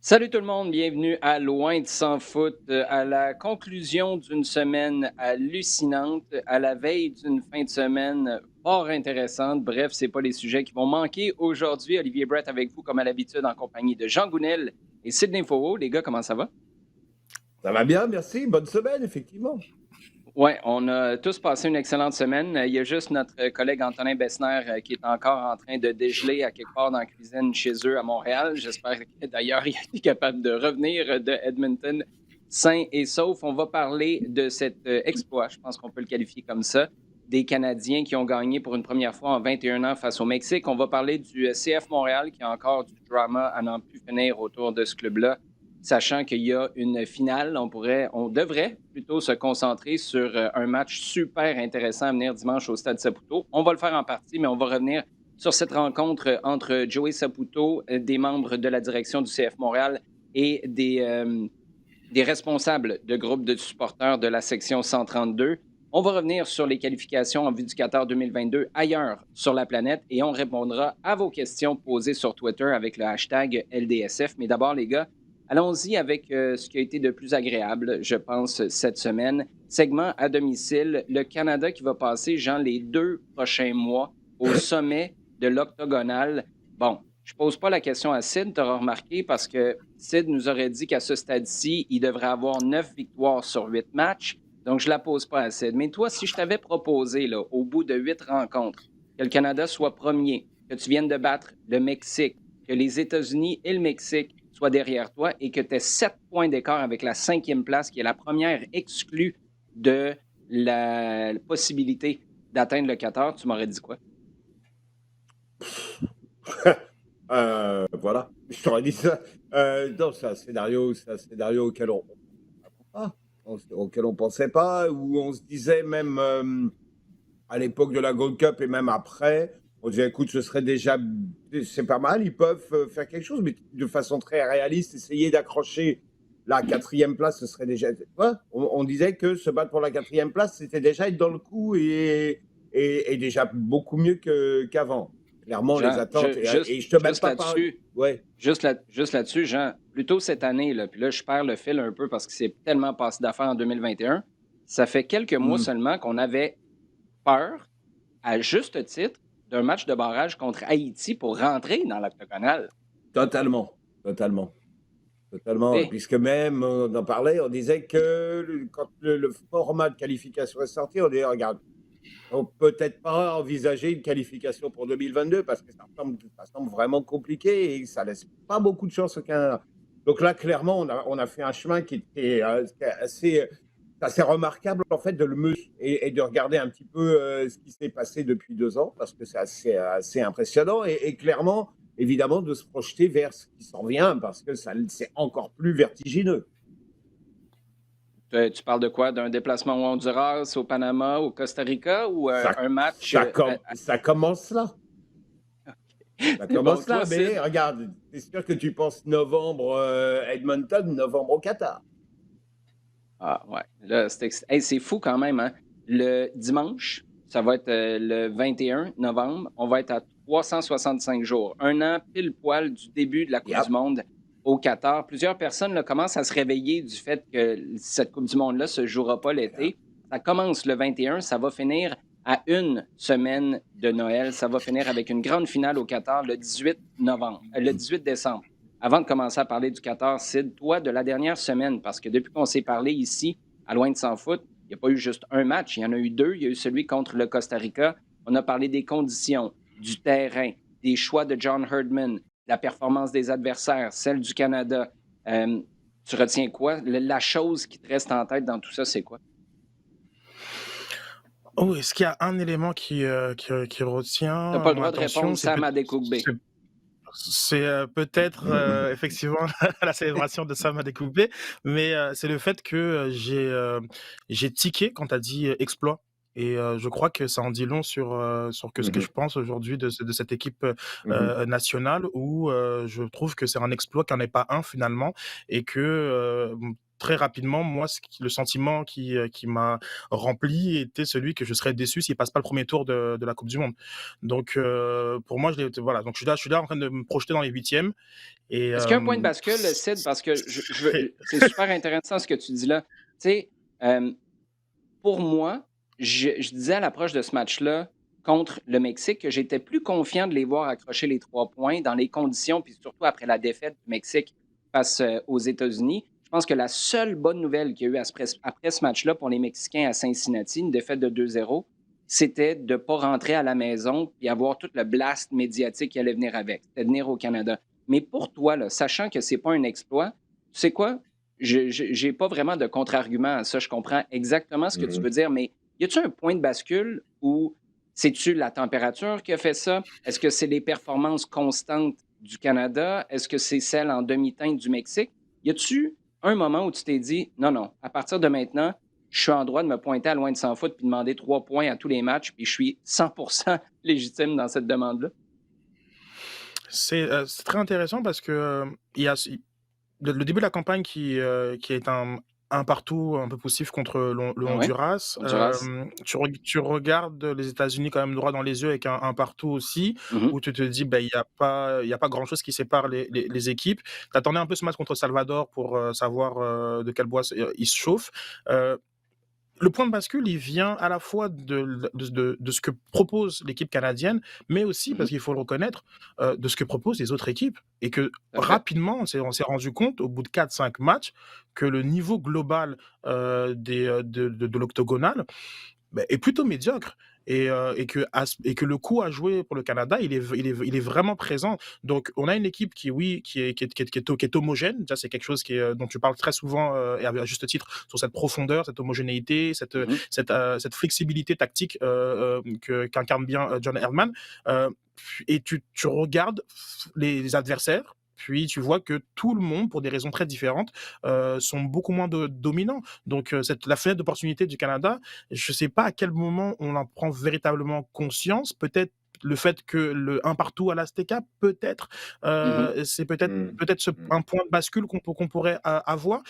Salut tout le monde, bienvenue à Loin de sans foot, à la conclusion d'une semaine hallucinante, à la veille d'une fin de semaine fort intéressante. Bref, c'est pas les sujets qui vont manquer aujourd'hui. Olivier Brett avec vous comme à l'habitude en compagnie de Jean Gounel et Sidney Faux. Les gars, comment ça va? Ça va bien, merci. Bonne semaine, effectivement. Oui, on a tous passé une excellente semaine. Il y a juste notre collègue Antonin Bessner qui est encore en train de dégeler à quelque part dans la cuisine chez eux à Montréal. J'espère que d'ailleurs il est capable de revenir de Edmonton sain et sauf. On va parler de cet exploit, je pense qu'on peut le qualifier comme ça, des Canadiens qui ont gagné pour une première fois en 21 ans face au Mexique. On va parler du CF Montréal qui a encore du drama à n'en plus finir autour de ce club-là, sachant qu'il y a une finale. On devrait plutôt se concentrer sur un match super intéressant à venir dimanche au Stade Saputo. On va le faire en partie, mais on va revenir sur cette rencontre entre Joey Saputo, des membres de la direction du CF Montréal et des responsables de groupes de supporters de la section 132. On va revenir sur les qualifications en vue du Qatar 2022 ailleurs sur la planète et on répondra à vos questions posées sur Twitter avec le hashtag LDSF. Mais d'abord, les gars, allons-y avec ce qui a été de plus agréable, je pense, cette semaine. Segment à domicile, le Canada qui va passer, Jean, les 2 prochains mois au sommet de l'octogonal. Bon, je pose pas la question à Sid, tu auras remarqué, parce que Sid nous aurait dit qu'à ce stade-ci, il devrait avoir 9 victoires sur 8 matchs. Donc, je la pose pas à Sid. Mais toi, si je t'avais proposé, là, au bout de 8 rencontres, que le Canada soit premier, que tu viennes de battre le Mexique, que les États-Unis et le Mexique soient derrière toi et que tu aies 7 points d'écart avec la 5e place, qui est la première exclue de la possibilité d'atteindre le 14, tu m'aurais dit quoi? Voilà, je t'aurais dit ça. Non, c'est un scénario auquel on pensait pas, où on se disait même à l'époque de la Gold Cup et même après, on disait écoute, c'est pas mal, ils peuvent faire quelque chose, mais de façon très réaliste, essayer d'accrocher la 4e place, ce serait déjà. Ouais, on disait que se battre pour la 4e place, c'était déjà être dans le coup et déjà beaucoup mieux qu'avant. Clairement, les Jean, attentes, et je te mets juste pas par. là-dessus, Ouais. juste là-dessus, Jean, plutôt cette année, là, puis là, je perds le fil un peu parce que c'est tellement passé d'affaires en 2021. Ça fait quelques mois Hmm. seulement qu'on avait peur, à juste titre, d'un match de barrage contre Haïti pour rentrer dans l'octogonal. Totalement, totalement. Totalement, Eh, puisque même, on en parlait, on disait que quand le format de qualification est sorti, on dit, regarde, on peut peut-être pas envisager une qualification pour 2022 parce que ça semble vraiment compliqué et ça laisse pas beaucoup de chance au Canada. Donc là, clairement, on a fait un chemin qui est assez remarquable, en fait, de le mesurer et de regarder un petit peu ce qui s'est passé depuis 2 ans, parce que c'est assez impressionnant. Et clairement, évidemment, de se projeter vers ce qui s'en vient, parce que c'est encore plus vertigineux. tu parles de quoi? D'un déplacement au Honduras, au Panama, au Costa Rica ou Ça, un match ça commence là. Ça C'est bon, commence toi, là, mais Sid? regarde, c'est sûr que tu penses novembre Edmonton, novembre au Qatar. Ah ouais, là, hey, c'est fou quand même, hein? Le dimanche, ça va être le 21 novembre, on va être à 365 jours, un an pile poil du début de la Coupe du Yep. Monde au Qatar. Plusieurs personnes là, commencent à se réveiller du fait que cette Coupe du Monde-là ne se jouera pas Yep. l'été. Ça commence le 21, ça va finir à une semaine de Noël. Ça va finir avec une grande finale au Qatar le 18 novembre, le 18 décembre. Avant de commencer à parler du Qatar, Sid, toi, de la dernière semaine, parce que depuis qu'on s'est parlé ici, à Loin de s'en foot, il n'y a pas eu juste un match, il y en a eu deux. Il y a eu celui contre le Costa Rica. On a parlé des conditions, du terrain, des choix de John Herdman, la performance des adversaires, celle du Canada. Euh, Tu retiens quoi? La chose qui te reste en tête dans tout ça, c'est quoi? Oh, est-ce qu'il y a un élément qui Tu n'as retient pas le mon droit de attention? répondre Sam Adekugbe. Peut-être effectivement la célébration de Sam Adekugbe, mais c'est le fait que j'ai tiqué quand tu as dit exploit. Et je crois que ça en dit long sur ce que je Mhm. pense aujourd'hui de cette équipe Mhm. nationale où je trouve que c'est un exploit qu'il n'y en ait pas un finalement et que très rapidement, moi, le sentiment qui m'a rempli était celui que je serais déçu s'il passe pas le premier tour de la Coupe du Monde. Donc, pour moi, voilà. Donc, je suis là en train de me projeter dans les huitièmes. Et Est-ce qu'il y a un point de bascule, Sid? Parce que c'est super intéressant ce que tu dis là. Tu sais, euh, pour moi, je disais à l'approche de ce match-là contre le Mexique que j'étais plus confiant de les voir accrocher les 3 points dans les conditions, puis surtout après la défaite du Mexique face aux États-Unis. Je pense que la seule bonne nouvelle qu'il y a eu après ce match-là pour les Mexicains à Cincinnati, une défaite de 2-0, c'était de ne pas rentrer à la maison et avoir tout le blast médiatique qui allait venir avec, c'était de venir au Canada. Mais pour toi, là, sachant que ce n'est pas un exploit, tu sais quoi? Je n'ai pas vraiment de contre-argument à ça. Je comprends exactement ce que tu veux Mhm. dire, mais y a-t-il un point de bascule où c'est-tu la température qui a fait ça? Est-ce que c'est les performances constantes du Canada? Est-ce que c'est celles en demi-teinte du Mexique? Y a-tu un moment où tu t'es dit, non, non, à partir de maintenant, je suis en droit de me pointer à loin de 100 foot puis demander 3 points à tous les matchs, puis je suis 100% légitime dans cette demande-là? c'est très intéressant parce que il y a le début de la campagne qui est un partout un peu poussif contre le Ah ouais? Honduras. Honduras? Tu regardes les États-Unis quand même droit dans les yeux avec un partout aussi, Mhm, où tu te dis, ben, il y a pas grand-chose qui sépare les équipes. Tu attendais un peu ce match contre Salvador pour savoir de quel bois il se chauffe. Euh, le point de bascule, il vient à la fois de ce que propose l'équipe canadienne, mais aussi, mhm, parce qu'il faut le reconnaître, de ce que proposent les autres équipes. Et que tout à fait. rapidement, on s'est rendu compte, au bout de 4-5 matchs, que le niveau global de l'octogonal est plutôt médiocre. Et que le coup à jouer pour le Canada, il est vraiment présent. Donc, on a une équipe qui, oui, qui est homogène. Ça, c'est quelque chose dont tu parles très souvent, et à juste titre, sur cette profondeur, cette homogénéité, Mhm. cette flexibilité tactique qu'incarne bien John Herdman. Euh, et tu regardes les adversaires, puis tu vois que tout le monde, pour des raisons très différentes, sont beaucoup moins dominants. Donc, la fenêtre d'opportunité du Canada, je ne sais pas à quel moment on en prend véritablement conscience. Peut-être le fait que le un partout à l'Azteca, peut-être, Mhm. c'est peut-être Mhm. peut-être Mhm. un point de bascule qu'on pourrait avoir.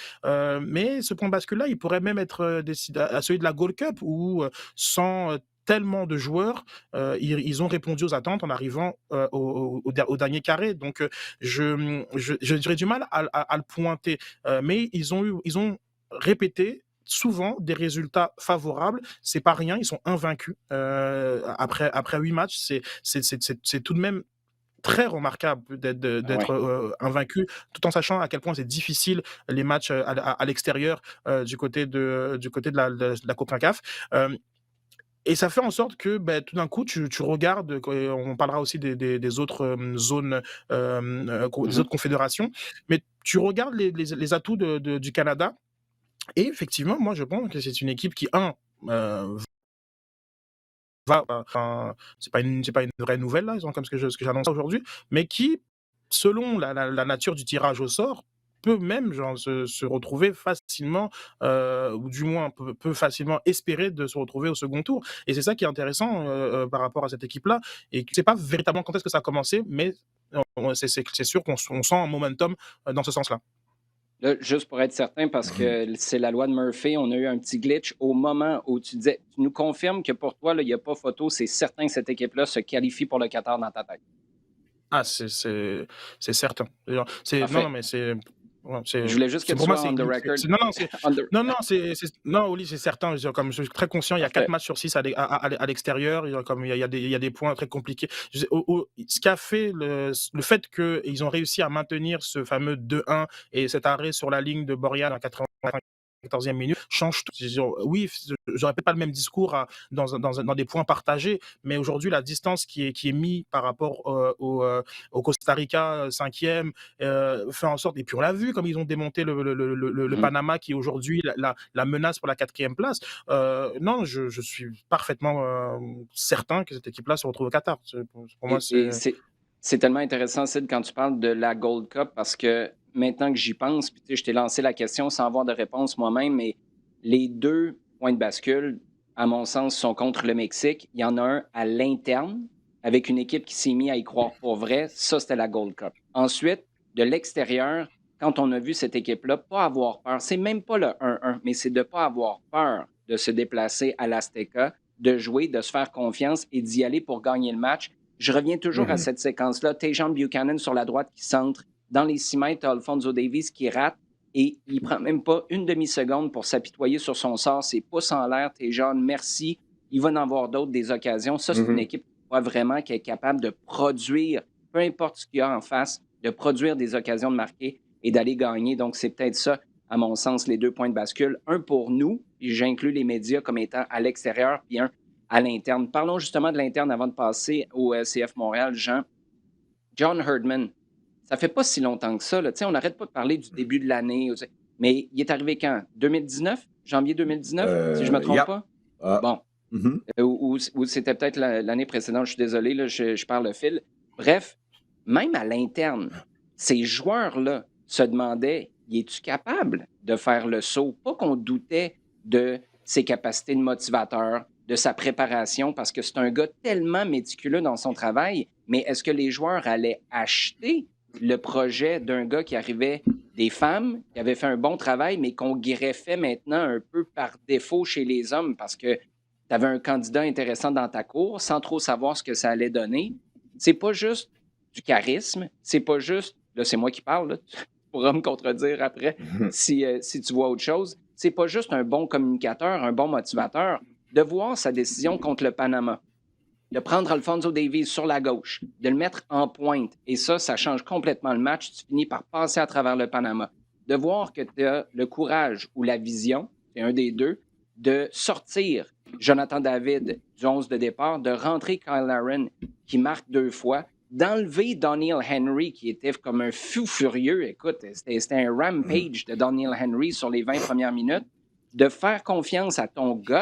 Mais ce point de bascule-là, il pourrait même être à celui de la Gold Cup, où sans tellement de joueurs, ils ont répondu aux attentes en arrivant au dernier carré. Donc, j'aurais du mal à le pointer. Mais ils ont répété souvent des résultats favorables. C'est pas rien, ils sont invaincus après 8 matchs. C'est tout de même très remarquable Ah d'être ouais. invaincu, tout en sachant à quel point c'est difficile les matchs à l'extérieur du côté de la CONCACAF. Et ça fait en sorte que tout d'un coup, tu regardes, on parlera aussi des autres zones, des Mhm. autres confédérations, mais tu regardes les atouts du Canada. Et effectivement, moi, je pense que c'est une équipe qui, enfin, c'est pas une vraie nouvelle, là, comme ce que j'annonce aujourd'hui, mais qui, selon la nature du tirage au sort, peut même genre, se retrouver facilement, ou du moins peut facilement espérer de se retrouver au second tour. Et c'est ça qui est intéressant par rapport à cette équipe-là. Et je ne sais pas véritablement quand est-ce que ça a commencé, mais c'est sûr qu'on sent un momentum dans ce sens-là. Là, juste pour être certain, parce que c'est la loi de Murphy, on a eu un petit glitch au moment où tu disais, tu nous confirmes que pour toi, là, il n'y a pas photo, c'est certain que cette équipe-là se qualifie pour le Qatar dans ta tête. Ah, c'est certain. Non, non, Parfait. mais ouais, Je voulais juste que tu pour moi, sois on the record. non, non, non, non, Ouais, non, Oli, c'est certain. Comme je suis très conscient, il y a 4 parfait. matchs sur 6 à l'extérieur. Il y a des points très compliqués. Ce qui a fait le fait qu'ils ont réussi à maintenir ce fameux 2-1 et cet arrêt sur la ligne de Borjan à 94e minute change tout. Oui, j'aurais peut-être pas le même discours dans des points partagés, mais aujourd'hui, la distance qui est mise par rapport au Costa Rica, cinquième, fait en sorte, et puis on l'a vu comme ils ont démonté le Mhm. Panama, qui est aujourd'hui la menace pour la quatrième place. Non, je suis parfaitement certain que cette équipe-là se retrouve au Qatar. Pour moi, Et c'est. c'est tellement intéressant, Sid, quand tu parles de la Gold Cup, parce que maintenant que j'y pense, puis tu sais, je t'ai lancé la question sans avoir de réponse moi-même, mais les deux points de bascule, à mon sens, sont contre le Mexique. Il y en a un à l'interne, avec une équipe qui s'est mise à y croire pour vrai. Ça, c'était la Gold Cup. Ensuite, de l'extérieur, quand on a vu cette équipe-là, pas avoir peur. C'est même pas le 1-1, mais c'est de ne pas avoir peur de se déplacer à l'Azteca, de jouer, de se faire confiance et d'y aller pour gagner le match. Je reviens toujours à Mhm. cette séquence-là. Tejan Buchanan sur la droite qui centre. Dans les 6 mètres, Alphonso Davies qui rate et il prend même pas une demi-seconde pour s'apitoyer sur son sort. C'est pouce en l'air, Tejan, merci. Il va en avoir d'autres des occasions. Ça, c'est une Mhm. équipe qui voit vraiment qui est capable de produire, peu importe ce qu'il y a en face, de produire des occasions de marquer et d'aller gagner. Donc, c'est peut-être ça, à mon sens, les 2 points de bascule. Un pour nous, puis j'inclus les médias comme étant à l'extérieur, puis un à l'interne. Parlons justement de l'interne avant de passer au CF Montréal, Jean. John Herdman, ça fait pas si longtemps que ça. Là. On n'arrête pas de parler du début de l'année. Mais il est arrivé quand? 2019? Janvier 2019, si je ne me trompe Yeah. pas? Ah. Bon. Mhm. Ou c'était peut-être l'année précédente, je suis désolé, là, je parle le fil. Bref, même à l'interne, ces joueurs-là se demandaient, es-tu capable de faire le saut? Pas qu'on doutait de ses capacités de motivateur, de sa préparation, parce que c'est un gars tellement méticuleux dans son travail, mais est-ce que les joueurs allaient acheter le projet d'un gars qui arrivait des femmes, qui avait fait un bon travail, mais qu'on greffait maintenant un peu par défaut chez les hommes parce que tu avais un candidat intéressant dans ta cour sans trop savoir ce que ça allait donner. C'est pas juste du charisme, c'est pas juste, là c'est moi qui parle, là, tu pourras me contredire après Mhm. si tu vois autre chose, c'est pas juste un bon communicateur, un bon motivateur, de voir sa décision contre le Panama, de prendre Alphonso Davies sur la gauche, de le mettre en pointe, et ça change complètement le match, tu finis par passer à travers le Panama, de voir que tu as le courage ou la vision, c'est un des deux, de sortir Jonathan David du 11 de départ, de rentrer Kyle Aaron qui marque 2 fois, d'enlever Daniel Henry qui était comme un fou furieux. Écoute, c'était un rampage de Daniel Henry sur les 20 premières minutes, de faire confiance à ton guts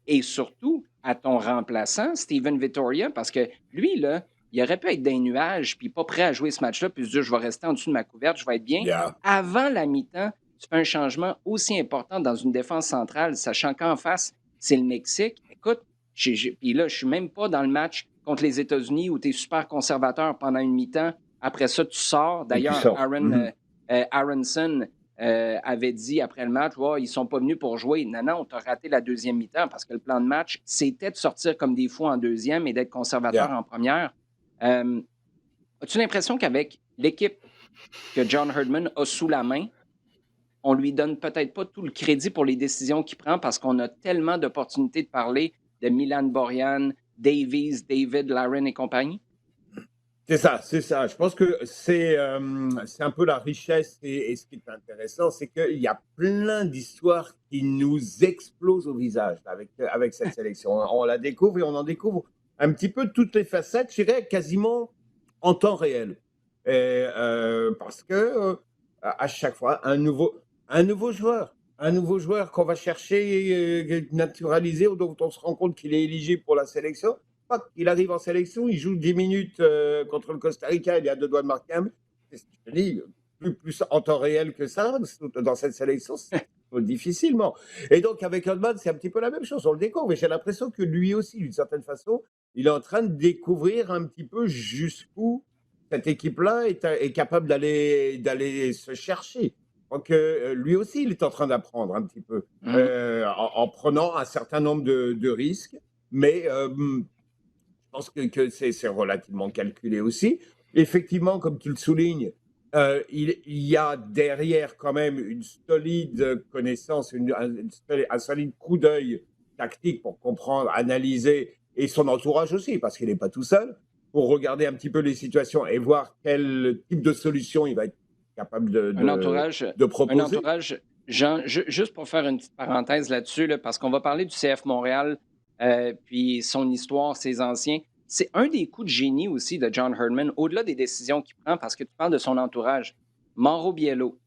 et surtout à ton remplaçant, Steven Vittoria, parce que lui, là, il aurait pu être dans les nuages puis pas prêt à jouer ce match-là, puis se dire, je vais rester en dessous de ma couverte, je vais être bien. Yeah. Avant la mi-temps, tu fais un changement aussi important dans une défense centrale, sachant qu'en face, c'est le Mexique. Écoute, puis là, je suis même pas dans le match contre les États-Unis où tu es super conservateur pendant une mi-temps. Après ça, tu sors. Et tu D'ailleurs, sors. Mhm. Aronson avait dit après le match, oh, ils ne sont pas venus pour jouer. Non, tu as raté la deuxième mi-temps parce que le plan de match, c'était de sortir comme des fous en deuxième et d'être conservateur Yeah. en première. As-tu l'impression qu'avec l'équipe que John Herdman a sous la main, on lui donne peut-être pas tout le crédit pour les décisions qu'il prend parce qu'on a tellement d'opportunités de parler de Milan Borjan, Davies, David, Larin et compagnie? C'est ça, c'est ça. Je pense que c'est un peu la richesse et ce qui est intéressant, c'est qu'il y a plein d'histoires qui nous explosent au visage avec cette sélection. On la découvre et on en découvre un petit peu toutes les facettes, je dirais quasiment en temps réel. Et, parce que à chaque fois, un nouveau joueur qu'on va chercher, naturaliser, dont on se rend compte qu'il est éligible pour la sélection. Il arrive en sélection, il joue 10 minutes contre le Costa Rica, il est à 2 doigts de marquer un but. C'est ce que je te dis, plus en temps réel que ça, dans cette sélection, c'est difficilement. Et donc, avec Herdman, c'est un petit peu la même chose, on le découvre. Mais j'ai l'impression que lui aussi, d'une certaine façon, il est en train de découvrir un petit peu jusqu'où cette équipe-là est capable d'aller se chercher. Donc, lui aussi, il est en train d'apprendre un petit peu, en prenant un certain nombre de risques. Mais je pense que c'est relativement calculé aussi. Effectivement, comme tu le soulignes, il y a derrière quand même une solide connaissance, un solide coup d'œil tactique pour comprendre, analyser, et son entourage aussi, parce qu'il n'est pas tout seul, pour regarder un petit peu les situations et voir quel type de solution il va être capable Un entourage, de proposer. Jean, juste pour faire une petite parenthèse là-dessus, là, parce qu'on va parler du CF Montréal, puis son histoire, ses anciens. C'est un des coups de génie aussi de John Herdman, au-delà des décisions qu'il prend, parce que tu parles de son entourage. Mauro Biello,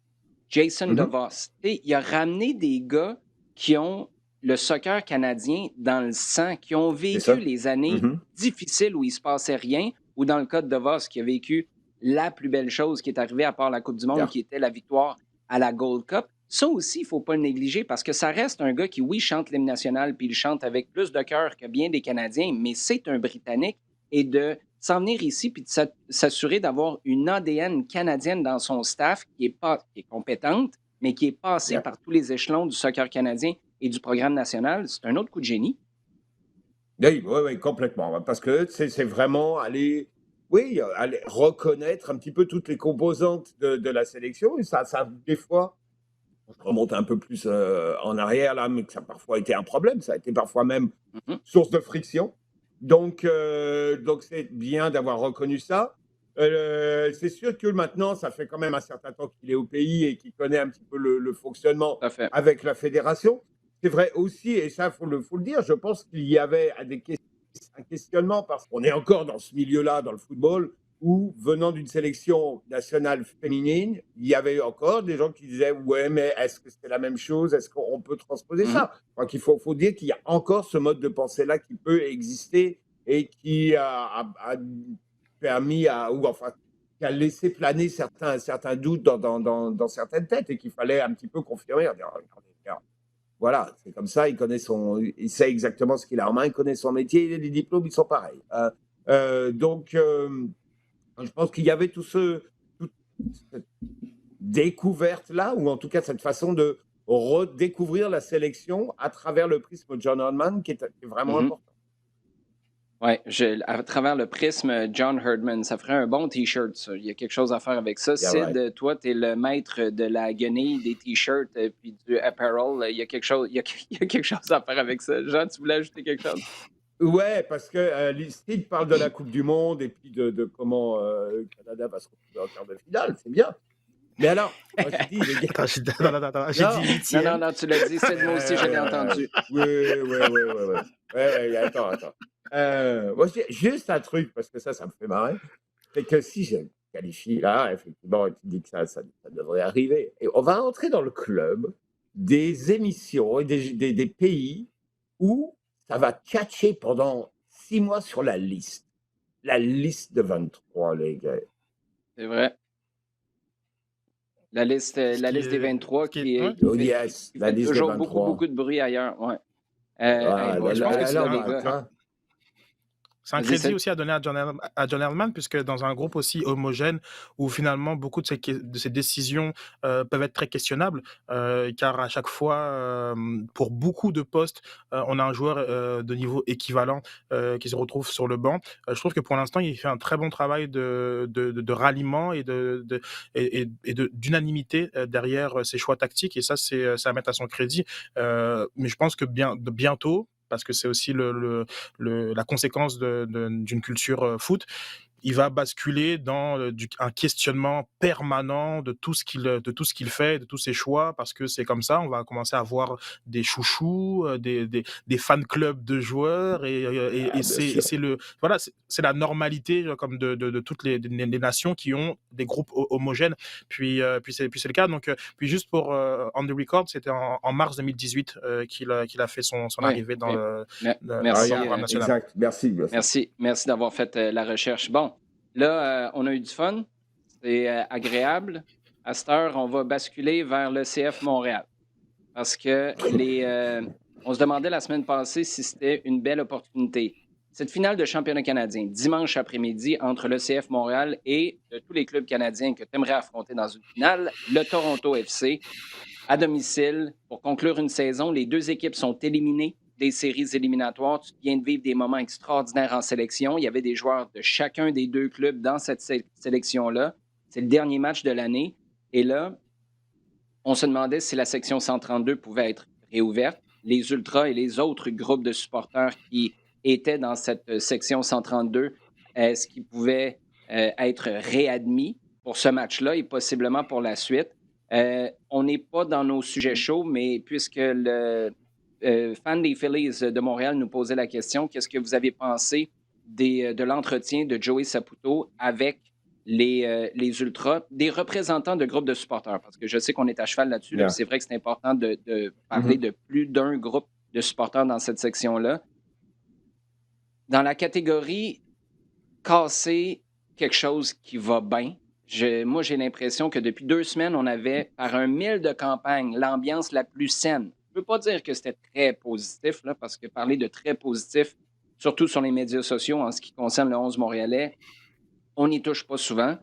Jason DeVos. Il a ramené des gars qui ont le soccer canadien dans le sang, qui ont vécu les années difficiles où il ne se passait rien, ou dans le cas de DeVos, qui a vécu la plus belle chose qui est arrivée à part la Coupe du Monde, qui était la victoire à la Gold Cup. Ça aussi, il ne faut pas le négliger parce que ça reste un gars qui, oui, chante l'hymne national, puis il chante avec plus de cœur que bien des Canadiens, mais c'est un Britannique et de s'en venir ici puis de s'assurer d'avoir une ADN canadienne dans son staff qui est compétente, mais qui est passée Yeah. par tous les échelons du soccer canadien et du programme national, c'est un autre coup de génie. Oui, oui, oui, complètement. Parce que c'est vraiment aller, oui, aller reconnaître un petit peu toutes les composantes de la sélection. Et ça, des fois, je remonte un peu plus en arrière là, mais que ça a parfois été un problème. Ça a été parfois même Mhm. source de friction. Donc c'est bien d'avoir reconnu ça. C'est sûr que maintenant, ça fait quand même un certain temps qu'il est au pays et qu'il connaît un petit peu le fonctionnement Tout à fait. avec la fédération. C'est vrai aussi, et ça, faut le dire, je pense qu'il y avait un questionnement parce qu'on est encore dans ce milieu-là, dans le football, où, venant d'une sélection nationale féminine, il y avait encore des gens qui disaient ouais, mais est-ce que c'est la même chose? Est-ce qu'on peut transposer Mhm. ça? Je crois qu'il faut dire qu'il y a encore ce mode de pensée-là qui peut exister et qui a permis ou enfin, qui a laissé planer certains doutes dans certaines têtes et qu'il fallait un petit peu confirmer. Dire, regardez, regarde, voilà, c'est comme ça, il sait exactement ce qu'il a en main, il connaît son métier, les diplômes, ils sont pareils. Je pense qu'il y avait toute cette découverte-là, ou en tout cas cette façon de redécouvrir la sélection à travers le prisme John Herdman, qui est vraiment Mhm. important. Ouais, à travers le prisme John Herdman, ça ferait un bon T-shirt, ça. Il y a quelque chose à faire avec ça. Yeah, right. Sid, toi, tu es le maître de la guenille des T-shirts puis du apparel. Il y a quelque chose, il y a quelque chose à faire avec ça. Jean, tu voulais ajouter quelque chose? Ouais, parce que Steve parle de la Coupe du Monde et puis de comment le Canada va se retrouver en quart de finale, c'est bien. Mais alors, moi je dis, les gars. Attends, j'ai Non, dit Non, huitième. non, tu l'as dit, Sid, moi aussi, je l'ai entendu. Oui, attends. Moi, juste un truc, parce que ça me fait marrer, c'est que si je qualifie là, effectivement, et tu dis que ça devrait arriver, et on va entrer dans le club des émissions et des pays où ça va catcher pendant 6 mois sur la liste. La liste de 23, les gars. C'est vrai. La liste des 23 Ouais. Oh qui yes, la fait liste des toujours beaucoup, 23. beaucoup de bruit ailleurs. Ouais. Ah, Hey boy, je pense que là, les bah, gars. tiens. c'est un Vas-y, crédit Sid. aussi à donner à John Herdman, puisque dans un groupe aussi homogène, où finalement beaucoup de ces décisions peuvent être très questionnables, car à chaque fois, pour beaucoup de postes, on a un joueur de niveau équivalent qui se retrouve sur le banc. Je trouve que pour l'instant, il fait un très bon travail de ralliement et d'unanimité derrière ses choix tactiques, et ça, c'est à mettre à son crédit. Mais je pense que bientôt, parce que c'est aussi la conséquence d'une culture foot, il va basculer dans un questionnement permanent de tout ce qu'il fait, de tous ses choix, parce que c'est comme ça, on va commencer à avoir des chouchous, des fan clubs de joueurs, Ah, et bien sûr. c'est la normalité comme de toutes les nations qui ont des groupes homogènes. Puis c'est le cas. Donc, puis juste pour On the Record, c'était en mars 2018 qu'il a fait son Oui, arrivée dans oui. dans Merci. le programme national. Exact. Merci. Merci d'avoir fait la recherche. Bon, là, on a eu du fun. C'est agréable. À cette heure, on va basculer vers le CF Montréal. Parce que on se demandait la semaine passée si c'était une belle opportunité. Cette finale de championnat canadien, dimanche après-midi, entre le CF Montréal et de tous les clubs canadiens que tu aimerais affronter dans une finale, le Toronto FC, à domicile, pour conclure une saison. Les deux équipes sont éliminées des séries éliminatoires. Tu viens de vivre des moments extraordinaires en sélection. Il y avait des joueurs de chacun des deux clubs dans cette sélection-là. C'est le dernier match de l'année. Et là, on se demandait si la section 132 pouvait être réouverte. Les Ultras et les autres groupes de supporters qui étaient dans cette section 132, est-ce qu'ils pouvaient être réadmis pour ce match-là et possiblement pour la suite? On n'est pas dans nos sujets chauds, mais puisque le fan des Phillies de Montréal nous posait la question, qu'est-ce que vous avez pensé de l'entretien de Joey Saputo avec les Ultras, des représentants de groupes de supporters? Parce que je sais qu'on est à cheval là-dessus, là, Yeah. puis c'est vrai que c'est important de parler Mhm. de plus d'un groupe de supporters dans cette section-là. Dans la catégorie casser quelque chose qui va bien, moi, j'ai l'impression que depuis 2 semaines, on avait, par un mille de campagne, l'ambiance la plus saine. Je ne peux pas dire que c'était très positif, là, parce que parler de très positif, surtout sur les médias sociaux en ce qui concerne le 11 montréalais. On n'y touche pas souvent,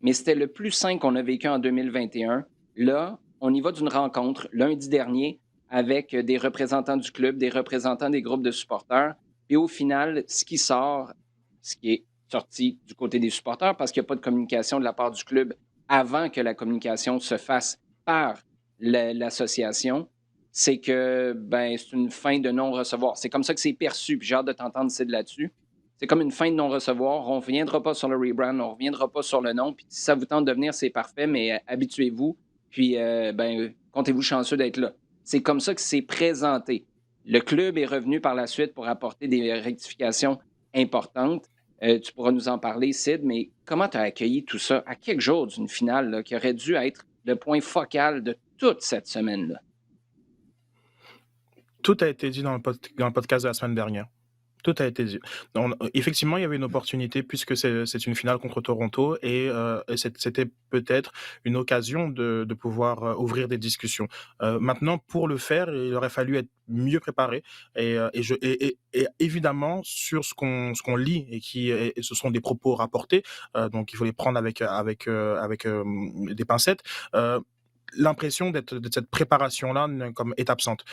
mais c'était le plus sain qu'on a vécu en 2021. Là, on y va d'une rencontre lundi dernier avec des représentants du club, des représentants des groupes de supporters. Et au final, ce qui sort, ce qui est sorti du côté des supporters, parce qu'il n'y a pas de communication de la part du club avant que la communication se fasse par l'association, c'est que c'est une fin de non-recevoir. C'est comme ça que c'est perçu, puis j'ai hâte de t'entendre, Sid, là-dessus. C'est comme une fin de non-recevoir. On ne reviendra pas sur le rebrand, on ne reviendra pas sur le nom. Puis si ça vous tente de venir, c'est parfait, mais habituez-vous. Puis comptez-vous chanceux d'être là. C'est comme ça que c'est présenté. Le club est revenu par la suite pour apporter des rectifications importantes. Tu pourras nous en parler, Sid, mais comment tu as accueilli tout ça à quelques jours d'une finale là, qui aurait dû être le point focal de toute cette semaine-là? Tout a été dit dans le podcast de la semaine dernière. Tout a été dit. Effectivement, il y avait une opportunité puisque c'est une finale contre Toronto et c'était peut-être une occasion de pouvoir ouvrir des discussions. Maintenant, pour le faire, il aurait fallu être mieux préparé et évidemment sur ce qu'on lit et ce sont des propos rapportés, donc il faut les prendre avec des pincettes. L'impression de cette préparation-là comme est absente.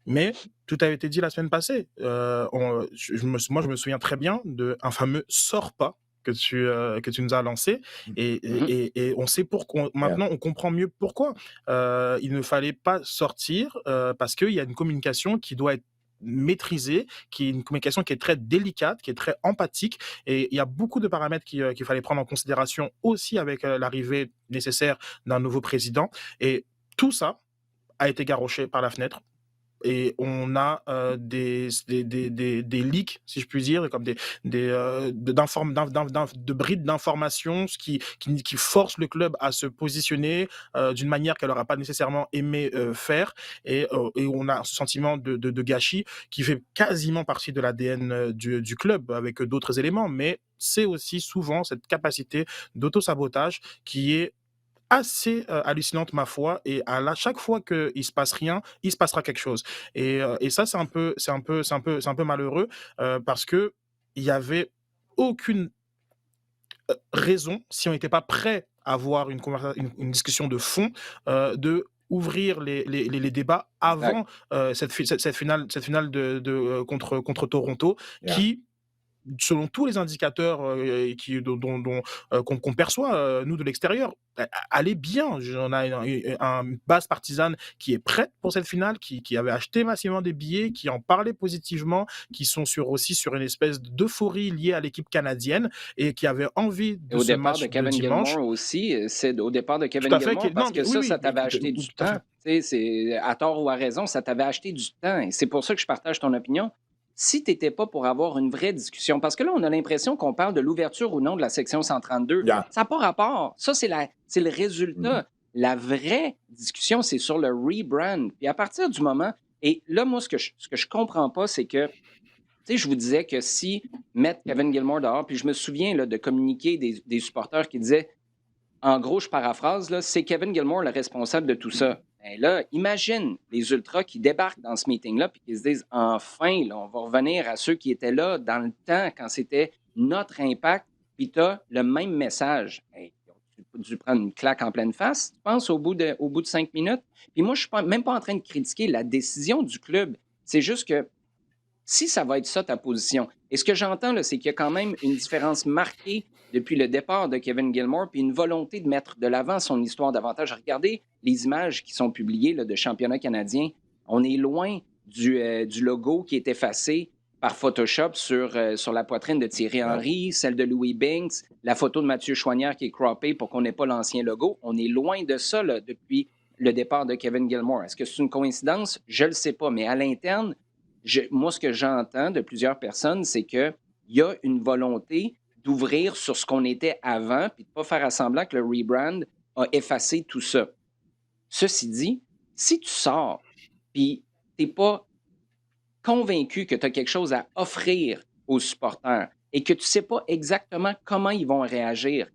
Mais tout a été dit la semaine passée. Moi, je me souviens très bien d'un fameux sors pas que tu nous as lancé et on sait pourquoi. Maintenant, on comprend mieux pourquoi. Il ne fallait pas sortir parce qu'il y a une communication qui doit être maîtrisée, qui est une communication qui est très délicate, qui est très empathique et il y a beaucoup de paramètres qu'il fallait prendre en considération aussi avec l'arrivée nécessaire d'un nouveau président et tout ça a été garroché par la fenêtre. Et on a des leaks, si je puis dire, comme de brides d'informations qui forcent le club à se positionner d'une manière qu'elle n'aura pas nécessairement aimé faire. Et on a ce sentiment de gâchis qui fait quasiment partie de l'ADN du club avec d'autres éléments. Mais c'est aussi souvent cette capacité d'auto-sabotage qui est assez hallucinante ma foi et chaque fois qu'il se passe rien, il se passera quelque chose et ça c'est un peu malheureux parce que il y avait aucune raison si on n'était pas prêt à avoir une discussion de fond de ouvrir les débats avant cette finale contre Toronto qui selon tous les indicateurs qu'on perçoit, nous, de l'extérieur, allait bien. On a une base partisane qui est prête pour cette finale, qui avait acheté massivement des billets, qui en parlait positivement, qui sont aussi sur une espèce d'euphorie liée à l'équipe canadienne et qui avait envie de ce match de dimanche. Au départ de Kevin Gilmour aussi, c'est au départ de Kevin Gilmour, parce que ça t'avait acheté du temps. C'est, à tort ou à raison, ça t'avait acheté du temps. Et c'est pour ça que je partage ton opinion. Si tu n'étais pas pour avoir une vraie discussion, parce que là, on a l'impression qu'on parle de l'ouverture ou non de la section 132. Ça n'a pas rapport. Ça, c'est le résultat. La vraie discussion, c'est sur le rebrand. Puis à partir du moment... Et là, moi, ce que je comprends pas, c'est que, tu sais, je vous disais que si mettre Kevin Gilmour dehors, puis je me souviens là, de communiquer des supporters qui disaient, en gros, je paraphrase, là, c'est Kevin Gilmour le responsable de tout ça. Ben là, imagine les Ultras qui débarquent dans ce meeting-là puis qui se disent enfin, là, on va revenir à ceux qui étaient là dans le temps quand c'était notre impact, puis tu as le même message. Hey, tu as dû prendre une claque en pleine face, tu penses, au bout de 5 minutes. Puis moi, je ne suis même pas en train de critiquer la décision du club. C'est juste que si ça va être ça ta position, et ce que j'entends, là, c'est qu'il y a quand même une différence marquée depuis le départ de Kevin Gilmour, puis une volonté de mettre de l'avant son histoire davantage. Regardez les images qui sont publiées là, de championnat canadien. On est loin du logo qui est effacé par Photoshop sur la poitrine de Thierry Henry, celle de Louis Binks, la photo de Mathieu Choignard qui est croppée pour qu'on n'ait pas l'ancien logo. On est loin de ça là, depuis le départ de Kevin Gilmour. Est-ce que c'est une coïncidence? Je ne le sais pas, mais à l'interne, moi, ce que j'entends de plusieurs personnes, c'est qu'il y a une volonté d'ouvrir sur ce qu'on était avant puis de ne pas faire semblant que le rebrand a effacé tout ça. Ceci dit, si tu sors puis tu n'es pas convaincu que tu as quelque chose à offrir aux supporters et que tu ne sais pas exactement comment ils vont réagir,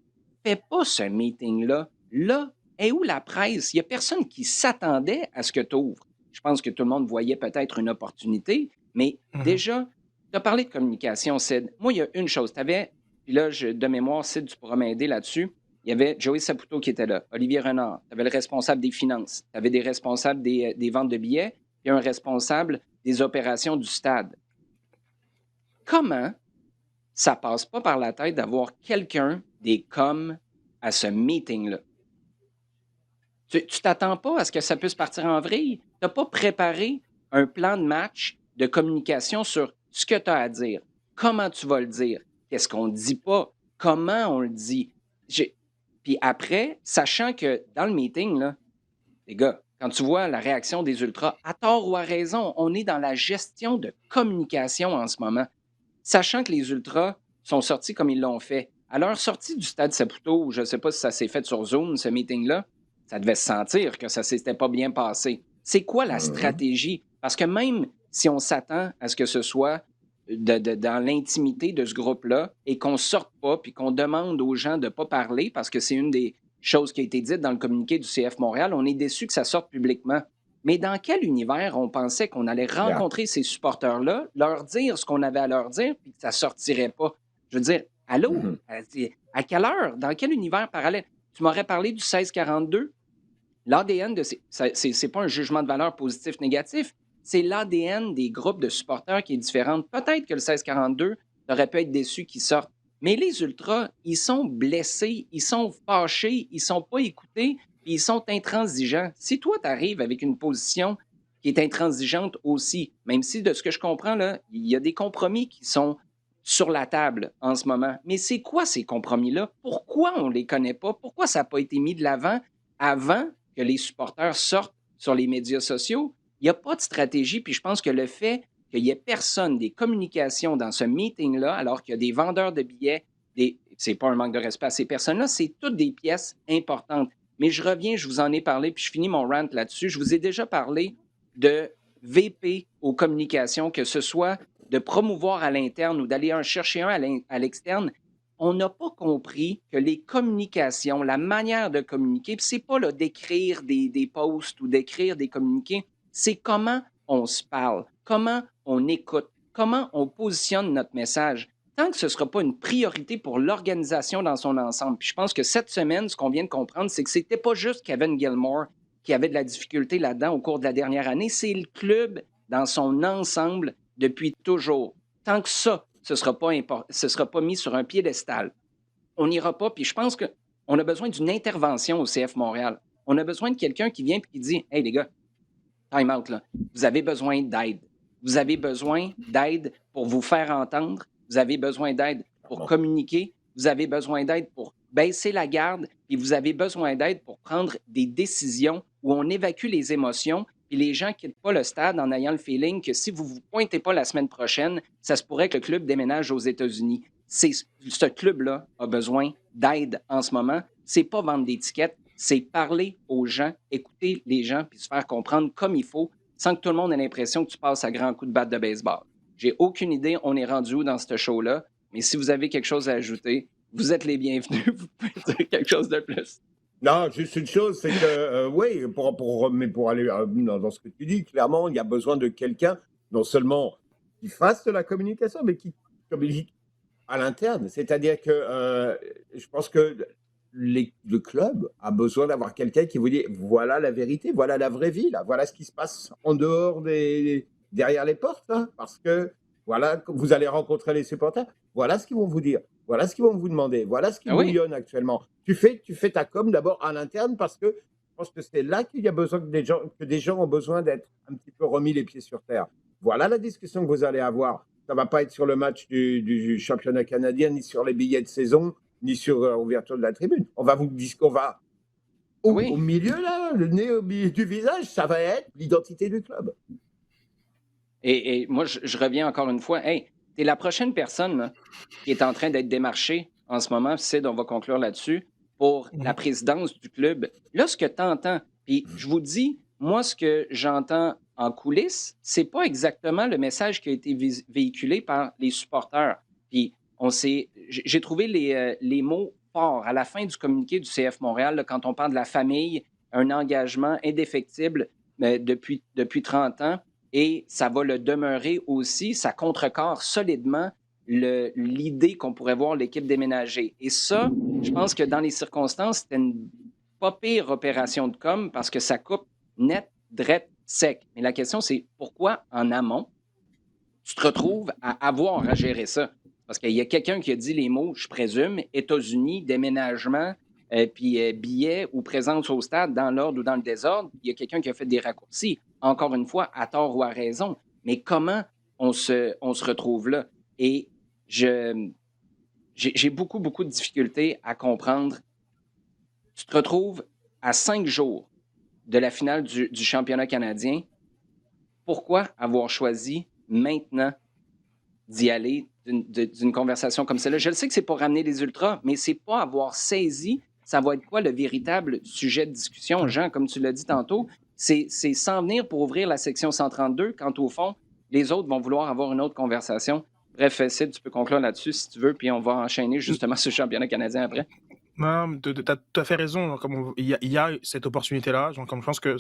fais pas ce meeting-là. Là, est où la presse? Il n'y a personne qui s'attendait à ce que tu ouvres. Je pense que tout le monde voyait peut-être une opportunité, mais déjà, Tu as parlé de communication, Sid. Moi, il y a une chose. Tu avais, puis là, de mémoire, Sid, tu pourras m'aider là-dessus. Il y avait Joey Saputo qui était là, Olivier Renard. Tu avais le responsable des finances. Tu avais des responsables des ventes de billets, puis un responsable des opérations du stade. Comment ça passe pas par la tête d'avoir quelqu'un des coms à ce meeting-là? Tu t'attends pas à ce que ça puisse partir en vrille? Tu n'as pas préparé un plan de match de communication sur ce que tu as à dire, comment tu vas le dire, qu'est-ce qu'on ne dit pas, comment on le dit. Puis après, sachant que dans le meeting, là, les gars, quand tu vois la réaction des Ultras, à tort ou à raison, on est dans la gestion de communication en ce moment. Sachant que les Ultras sont sortis comme ils l'ont fait. À leur sortie du stade Saputo, ou je ne sais pas si ça s'est fait sur Zoom, ce meeting-là, ça devait se sentir que ça ne s'était pas bien passé. C'est quoi la stratégie? Parce que même si on s'attend à ce que ce soit dans l'intimité de ce groupe-là et qu'on ne sorte pas puis qu'on demande aux gens de ne pas parler, parce que c'est une des choses qui a été dite dans le communiqué du CF Montréal, on est déçu que ça sorte publiquement. Mais dans quel univers on pensait qu'on allait rencontrer ces supporters-là, leur dire ce qu'on avait à leur dire, puis que ça ne sortirait pas? Je veux dire, allô? À quelle heure? Dans quel univers parallèle? Tu m'aurais parlé du 1642? L'ADN de c'est pas un jugement de valeur positif-négatif, c'est l'ADN des groupes de supporters qui est différent. Peut-être que le 1642 aurait pu être déçu qu'il sorte. Mais les Ultras, ils sont blessés, ils sont fâchés, ils sont pas écoutés, puis ils sont intransigeants. Si toi, tu arrives avec une position qui est intransigeante aussi, même si de ce que je comprends, là, il y a des compromis qui sont sur la table en ce moment. Mais c'est quoi ces compromis-là? Pourquoi on ne les connaît pas? Pourquoi ça n'a pas été mis de l'avant avant que les supporters sortent sur les médias sociaux? Il n'y a pas de stratégie, puis je pense que le fait qu'il n'y ait personne, des communications dans ce meeting-là, alors qu'il y a des vendeurs de billets, c'est pas un manque de respect à ces personnes-là, c'est toutes des pièces importantes. Mais je reviens, je vous en ai parlé, puis je finis mon rant là-dessus. Je vous ai déjà parlé de VP aux communications, que ce soit de promouvoir à l'interne ou d'aller en chercher un à l'externe. On n'a pas compris que les communications, la manière de communiquer, puis c'est pas là, d'écrire des posts ou d'écrire des communiqués, c'est comment on se parle, comment on écoute, comment on positionne notre message. Tant que ce ne sera pas une priorité pour l'organisation dans son ensemble. Puis je pense que cette semaine, ce qu'on vient de comprendre, c'est que ce n'était pas juste Kevin Gilmore qui avait de la difficulté là-dedans au cours de la dernière année, c'est le club dans son ensemble depuis toujours. Tant que ça, ce ne sera pas mis sur un piédestal, on n'ira pas. Puis je pense qu'on a besoin d'une intervention au CF Montréal. On a besoin de quelqu'un qui vient et qui dit « Hey les gars, time out, là. Vous avez besoin d'aide. Vous avez besoin d'aide pour vous faire entendre. Vous avez besoin d'aide pour communiquer. Vous avez besoin d'aide pour baisser la garde. Et vous avez besoin d'aide pour prendre des décisions où on évacue les émotions. Et les gens ne quittent pas le stade en ayant le feeling que si vous ne vous pointez pas la semaine prochaine, ça se pourrait que le club déménage aux États-Unis. Ce club-là a besoin d'aide en ce moment. C'est pas vendre d'étiquettes, c'est parler aux gens, écouter les gens, puis se faire comprendre comme il faut, sans que tout le monde ait l'impression que tu passes à grands coups de batte de baseball. J'ai aucune idée, on est rendu où dans ce show-là, mais si vous avez quelque chose à ajouter, vous êtes les bienvenus, vous pouvez dire quelque chose de plus. Non, juste une chose, c'est que, oui, mais pour aller dans ce que tu dis, clairement, il y a besoin de quelqu'un, non seulement qui fasse de la communication, mais qui communique à l'interne. C'est-à-dire que je pense que le club a besoin d'avoir quelqu'un qui vous dit voilà la vérité, voilà la vraie vie, là, voilà ce qui se passe en dehors derrière les portes, là, parce que voilà, vous allez rencontrer les supporters, voilà ce qu'ils vont vous dire, voilà ce qu'ils vont vous demander, voilà ce qui bouillonne actuellement. Tu fais ta com d'abord à l'interne parce que je pense que c'est là qu'il y a besoin que des gens ont besoin d'être un petit peu remis les pieds sur terre. Voilà la discussion que vous allez avoir. Ça ne va pas être sur le match du championnat canadien, ni sur les billets de saison, ni sur l'ouverture de la tribune. On va vous dire qu'on va au milieu, là, le nez au milieu du visage, ça va être l'identité du club. Et moi, je reviens encore une fois. Hey, tu es la prochaine personne là, qui est en train d'être démarchée en ce moment, Sid, on va conclure là-dessus, pour la présidence du club. Là, ce que tu entends, puis je vous dis, moi, ce que j'entends en coulisses, c'est pas exactement le message qui a été véhiculé par les supporters. Puis j'ai trouvé les mots forts à la fin du communiqué du CF Montréal, là, quand on parle de la famille, un engagement indéfectible depuis 30 ans. et ça va le demeurer aussi. Ça contrecarre solidement l'idée qu'on pourrait voir l'équipe déménager. Et ça, je pense que dans les circonstances, c'était une pas pire opération de com parce que ça coupe net, drette, sec. Mais la question, c'est pourquoi en amont, tu te retrouves à avoir à gérer ça? Parce qu'il y a quelqu'un qui a dit les mots, je présume, États-Unis, déménagement, puis billets ou présence au stade dans l'ordre ou dans le désordre. Il y a quelqu'un qui a fait des raccourcis, encore une fois, à tort ou à raison. Mais comment on se retrouve là? Et je, j'ai beaucoup, beaucoup de difficultés à comprendre. Tu te retrouves à 5 jours de la finale du championnat canadien. Pourquoi avoir choisi maintenant d'y aller d'une conversation comme celle-là? Je le sais que c'est pour ramener les ultras, mais c'est pas avoir saisi ça va être quoi le véritable sujet de discussion. Jean, comme tu l'as dit tantôt, c'est s'en venir pour ouvrir la section 132 quand au fond, les autres vont vouloir avoir une autre conversation. Bref, Sid, tu peux conclure là-dessus si tu veux, puis on va enchaîner justement sur le championnat canadien après. Non, tu as tout à fait raison. Il y a cette opportunité-là. Comme je pense que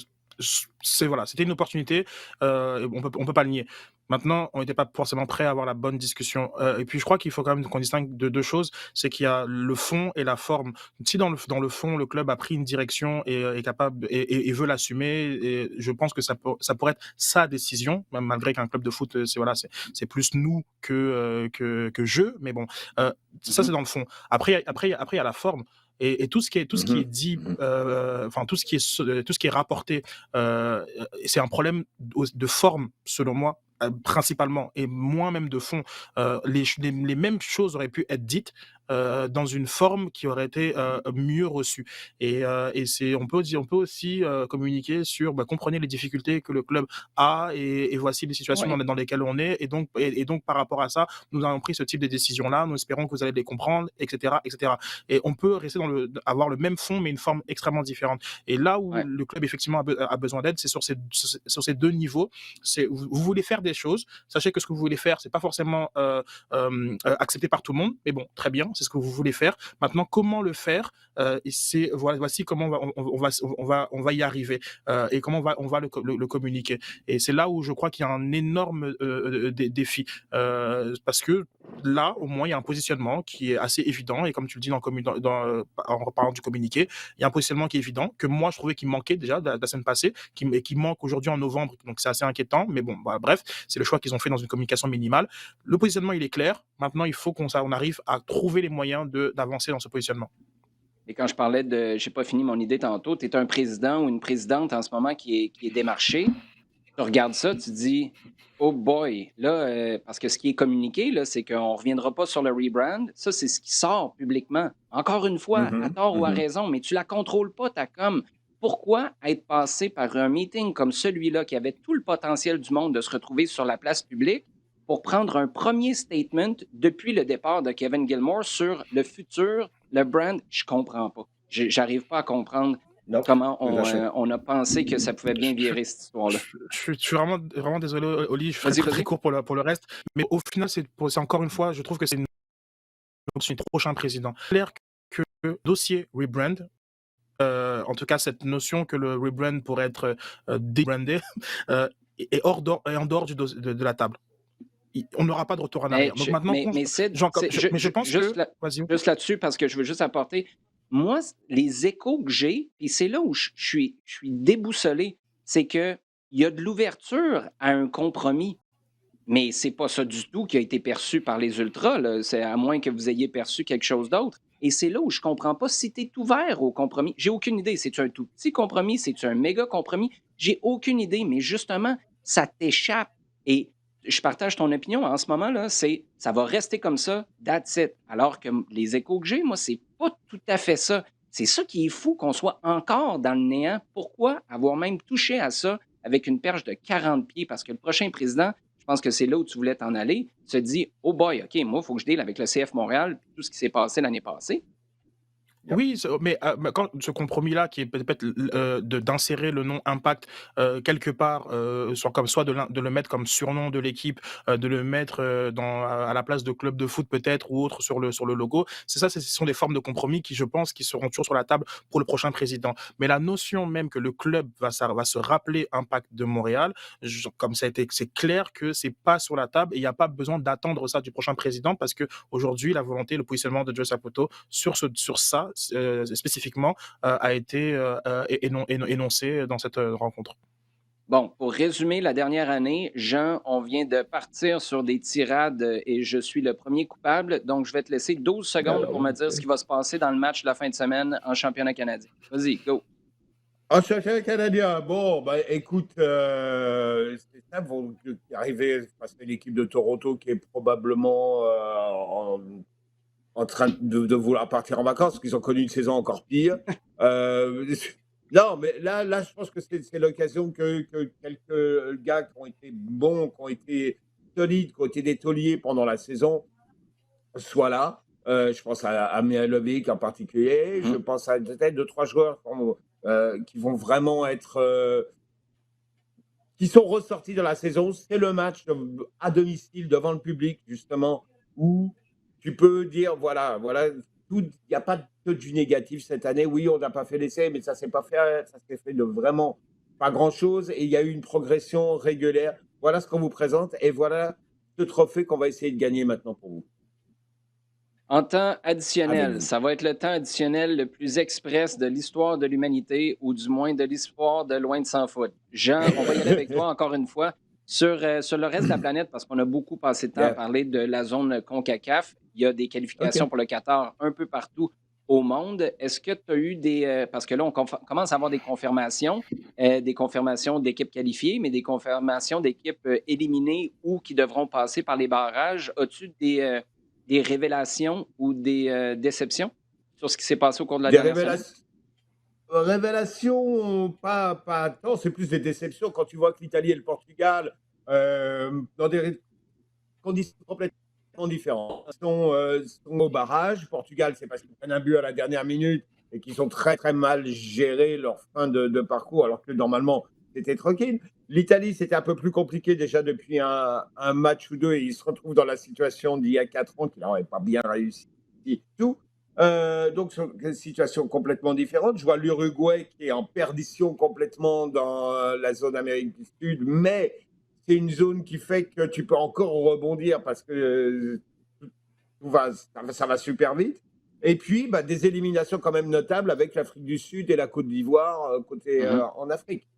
c'était une opportunité. On peut pas le nier. Maintenant, on n'était pas forcément prêt à avoir la bonne discussion. Et puis, je crois qu'il faut quand même qu'on distingue de deux choses. C'est qu'il y a le fond et la forme. Si dans le fond, le club a pris une direction et est capable et veut l'assumer, et je pense que ça pourrait être sa décision, même malgré qu'un club de foot, c'est plus nous que jeu. Mais bon, ça c'est dans le fond. Après, il y a la forme. Et tout ce qui est dit, enfin tout ce qui est rapporté, c'est un problème de forme selon moi, principalement, et moins même de fond. Les mêmes choses auraient pu être dites dans une forme qui aurait été mieux reçue. Et on peut aussi communiquer sur comprenez les difficultés que le club a, et voici les situations Oui. dans lesquelles on est, et donc par rapport à ça, nous avons pris ce type de décision là, nous espérons que vous allez les comprendre, etc., etc. Et on peut rester avoir le même fond mais une forme extrêmement différente. Et là où le club effectivement a besoin d'aide, c'est sur ces deux niveaux. Vous voulez faire des choses, sachez que ce que vous voulez faire, c'est pas forcément accepté par tout le monde, mais bon, très bien, c'est ce que vous voulez faire. Maintenant, comment le faire, et voici comment on va y arriver, et comment on va le communiquer. Et c'est là où je crois qu'il y a un énorme défi, parce que là, au moins, il y a un positionnement qui est assez évident, et comme tu le dis en parlant du communiqué, il y a un positionnement qui est évident, que moi, je trouvais qu'il manquait déjà de la semaine passée, qui manque aujourd'hui en novembre, donc c'est assez inquiétant, mais bon, bref, c'est le choix qu'ils ont fait dans une communication minimale. Le positionnement, il est clair. Maintenant, il faut qu'on arrive à trouver les moyens d'avancer dans ce positionnement. Et quand je parlais j'ai pas fini mon idée tantôt, tu es un président ou une présidente en ce moment qui est démarché. Tu regardes ça, tu dis, oh boy, là, parce que ce qui est communiqué, là, c'est qu'on ne reviendra pas sur le rebrand. Ça, c'est ce qui sort publiquement. Encore une fois, à tort ou à raison, mais tu la contrôles pas, ta com. Pourquoi être passé par un meeting comme celui-là, qui avait tout le potentiel du monde de se retrouver sur la place publique, pour prendre un premier statement depuis le départ de Kevin Gilmore sur le futur, le brand? Je comprends pas. J'arrive pas à comprendre Non, comment tout à fait. on a pensé que ça pouvait bien virer cette histoire-là. Je suis vraiment, vraiment désolé, Oli, je ferai Vas-y, très, très vas-y. court pour le reste. Mais au final, c'est encore une fois, je trouve que c'est une opportunité du prochain président. Clair que le dossier rebrand, en tout cas cette notion que le rebrand pourrait être débrandé, est en dehors de la table. On n'aura pas de retour en Mais, arrière. Donc maintenant, mais Sid, mais je pense que... Vas-y. juste là-dessus, parce que je veux juste apporter, moi, les échos que j'ai, puis c'est là où je suis déboussolé, c'est qu'il y a de l'ouverture à un compromis. Mais c'est pas ça du tout qui a été perçu par les ultras, là. C'est à moins que vous ayez perçu quelque chose d'autre. Et c'est là où je comprends pas si tu es ouvert au compromis. J'ai aucune idée. C'est-tu un tout petit compromis? C'est-tu un méga compromis? J'ai aucune idée, mais justement, ça t'échappe. Et je partage ton opinion en ce moment-là, ça va rester comme ça, that's it. Alors que les échos que j'ai, moi, c'est pas tout à fait ça. C'est ça qui est fou qu'on soit encore dans le néant. Pourquoi avoir même touché à ça avec une perche de 40 pieds? Parce que le prochain président, je pense que c'est là où tu voulais t'en aller, se dit, oh boy, OK, moi, il faut que je deal avec le CF Montréal, tout ce qui s'est passé l'année passée. Oui, mais quand ce compromis-là qui est peut-être d'insérer le nom Impact, quelque part, soit de le mettre comme surnom de l'équipe, de le mettre, à la place de club de foot peut-être ou autre sur le logo. C'est ça, ce sont des formes de compromis qui, je pense, qui seront toujours sur la table pour le prochain président. Mais la notion même que le club va se rappeler Impact de Montréal, comme ça a été, c'est clair que c'est pas sur la table et il n'y a pas besoin d'attendre ça du prochain président parce que aujourd'hui la volonté, le positionnement de Joe Saputo sur ça spécifiquement a été énoncé dans cette rencontre. Bon, pour résumer la dernière année, Jean, on vient de partir sur des tirades et je suis le premier coupable. Donc, je vais te laisser 12 secondes pour Alors, me dire ce qui va se passer dans le match de la fin de semaine en championnat canadien. Vas-y, go. en cherchant canadien, bon, bah, écoute, c'est ça, qui arriver, parce que l'équipe de Toronto qui est probablement en train de vouloir partir en vacances, parce qu'ils ont connu une saison encore pire. Non, mais là, je pense que c'est l'occasion que quelques gars qui ont été bons, qui ont été solides, qui ont été des tauliers pendant la saison, soient là. Je pense à Mihailovic en particulier. Je Mhm. pense à peut-être deux, trois joueurs qui vont vraiment être qui sont ressortis dans la saison. C'est le match à domicile devant le public, justement, où tu peux dire voilà, il n'y a pas que du négatif cette année. Oui, on n'a pas fait l'essai, mais ça s'est fait de vraiment pas grand-chose. Et il y a eu une progression régulière. Voilà ce qu'on vous présente et voilà ce trophée qu'on va essayer de gagner maintenant pour vous, En temps avec additionnel, vous. ça va être le temps additionnel le plus express de l'histoire de l'humanité ou du moins de l'histoire de loin de 100 foot. Jean, on va y aller avec toi encore une fois sur le reste de la planète parce qu'on a beaucoup passé de temps à Yeah. parler de la zone CONCACAF. Il y a des qualifications OK. pour le Qatar un peu partout au monde. Est-ce que tu as eu parce que là, on commence à avoir des confirmations d'équipes qualifiées, mais des confirmations d'équipes éliminées ou qui devront passer par les barrages. As-tu des révélations ou des déceptions sur ce qui s'est passé au cours de la Des dernière semaine? révélations, pas tant, c'est plus des déceptions quand tu vois que l'Italie et le Portugal, dans des conditions complètement différentes, sont au barrage. Portugal, c'est parce qu'ils prennent un but à la dernière minute et qu'ils ont très, très mal géré leur fin de parcours, alors que normalement, c'était tranquille. L'Italie, c'était un peu plus compliqué déjà depuis un match ou deux et ils se retrouvent dans la situation d'il y a 4 ans, qui n'aurait pas bien réussi tout. Donc, c'est une situation complètement différente. Je vois l'Uruguay qui est en perdition complètement dans la zone Amérique du Sud, mais c'est une zone qui fait que tu peux encore rebondir parce que ça va super vite. Et puis, bah, des éliminations quand même notables avec l'Afrique du Sud et la Côte d'Ivoire côté Mhm. en Afrique.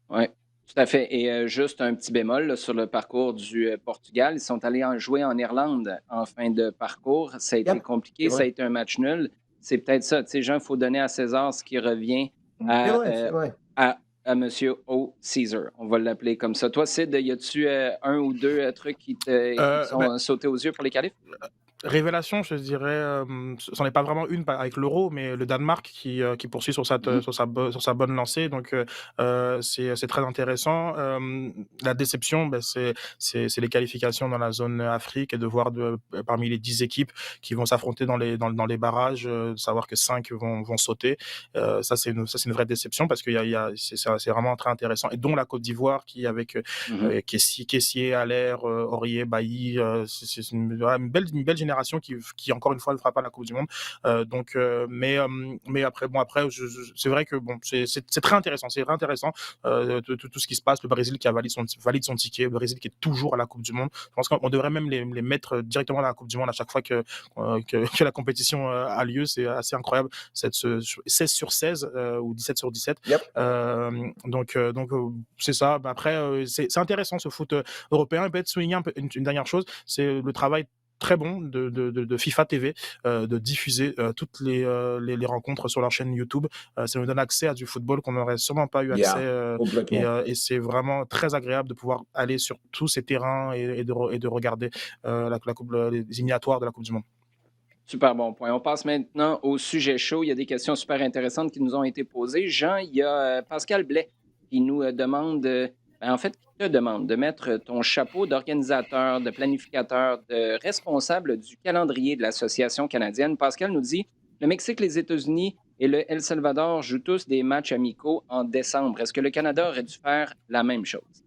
Oui, tout à fait. Et juste un petit bémol là, sur le parcours du Portugal. Ils sont allés en jouer en Irlande en fin de parcours. Ça a été Yep, c'est compliqué, ça a vrai. été un match nul. C'est peut-être ça. Tu sais, Jean, il faut donner à César ce qui revient C'est à, vrai, c'est vrai. à Monsieur O. Caesar. On va l'appeler comme ça. Toi, Sid, y a-tu un ou deux trucs qui te sont Bah, sautés aux yeux pour les qualifs? révélation, je dirais, c'en est pas vraiment une avec l'Euro, mais le Danemark qui poursuit Mhm. sur sa bonne lancée, donc c'est très intéressant. La déception, c'est les qualifications dans la zone Afrique et de voir parmi les 10 équipes qui vont s'affronter dans les barrages, savoir que 5 vont sauter. Ça, c'est une vraie déception parce qu'il c'est vraiment très intéressant et dont la Côte d'Ivoire qui avec Mhm. Kessié, Allaire, Aurier, Bailly, c'est voilà, une belle génération qui, encore une fois, ne fera pas la Coupe du Monde. Mais après, bon, après c'est vrai que bon, c'est très intéressant. C'est très intéressant tout ce qui se passe. Le Brésil qui valide son ticket, le Brésil qui est toujours à la Coupe du Monde. Je pense qu'on devrait même les mettre directement à la Coupe du Monde à chaque fois que la compétition a lieu. C'est assez incroyable. 16 sur 16 ou 17 sur 17. Yep. C'est ça. Bah, après, c'est intéressant ce foot européen. Et peut-être souligner une dernière chose, c'est le travail très bon de FIFA TV de diffuser toutes les rencontres sur leur chaîne YouTube. Ça nous donne accès à du football qu'on n'aurait sûrement pas eu accès. Yeah, complètement. Et c'est vraiment très agréable de pouvoir aller sur tous ces terrains et de regarder les éliminatoires de la Coupe du Monde. Super bon point. On passe maintenant au sujet chaud. Il y a des questions super intéressantes qui nous ont été posées. Jean, il y a Pascal Blais qui nous demande, en fait, qui te demande de mettre ton chapeau d'organisateur, de planificateur, de responsable du calendrier de l'Association canadienne. Pascal nous dit, Le Mexique, les États-Unis et le El Salvador jouent tous des matchs amicaux en décembre. Est-ce que le Canada aurait dû faire la même chose?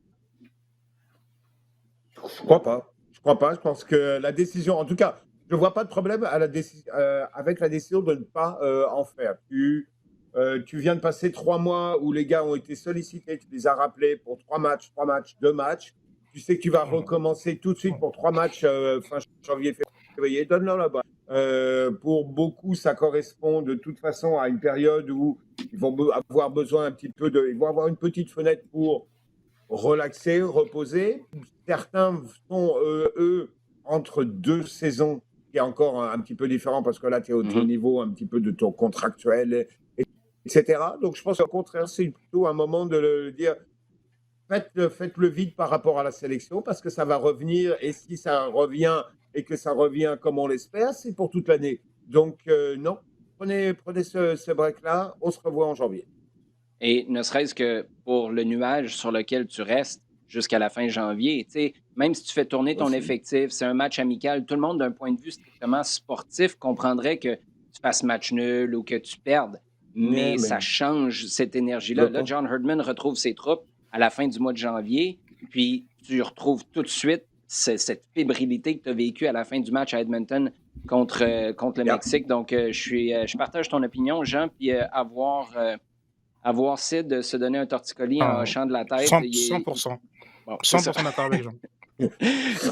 Je crois pas. Je crois pas. Je pense que la décision, en tout cas, je vois pas de problème avec la décision de ne pas en faire. Tu viens de passer 3 mois où les gars ont été sollicités, tu les as rappelés pour 3 matchs, 2 matchs. Tu sais que tu vas recommencer tout de suite pour 3 matchs fin janvier, février. Donne-leur la balle. Pour beaucoup, ça correspond de toute façon à une période où ils vont avoir besoin un petit peu ils vont avoir une petite fenêtre pour relaxer, reposer. Certains sont, eux, entre 2 saisons, qui est encore un petit peu différent parce que là, tu es au niveau un petit peu de ton contractuel, etc. Donc, je pense qu'au contraire, c'est plutôt un moment de dire faites le vide par rapport à la sélection parce que ça va revenir. Et si ça revient et que ça revient comme on l'espère, c'est pour toute l'année. Donc, non, prenez ce break-là. On se revoit en janvier. Et ne serait-ce que pour le nuage sur lequel tu restes jusqu'à la fin janvier, tu sais, même si tu fais tourner ton Aussi. effectif, c'est un match amical, tout le monde, d'un point de vue strictement sportif, comprendrait que tu fasses match nul ou que tu perdes. Mais Mais ça change cette je énergie-là. Là, pense. John Herdman retrouve ses troupes à la fin du mois de janvier, puis tu retrouves tout de suite cette fébrilité que tu as vécue à la fin du match à Edmonton contre le Yeah. Mexique. Donc, je partage ton opinion, Jean, puis à voir Sid se donner un torticolis en Ah, hochant de la tête. 100%. Bon, c'est ça. 100% d'accord avec Jean.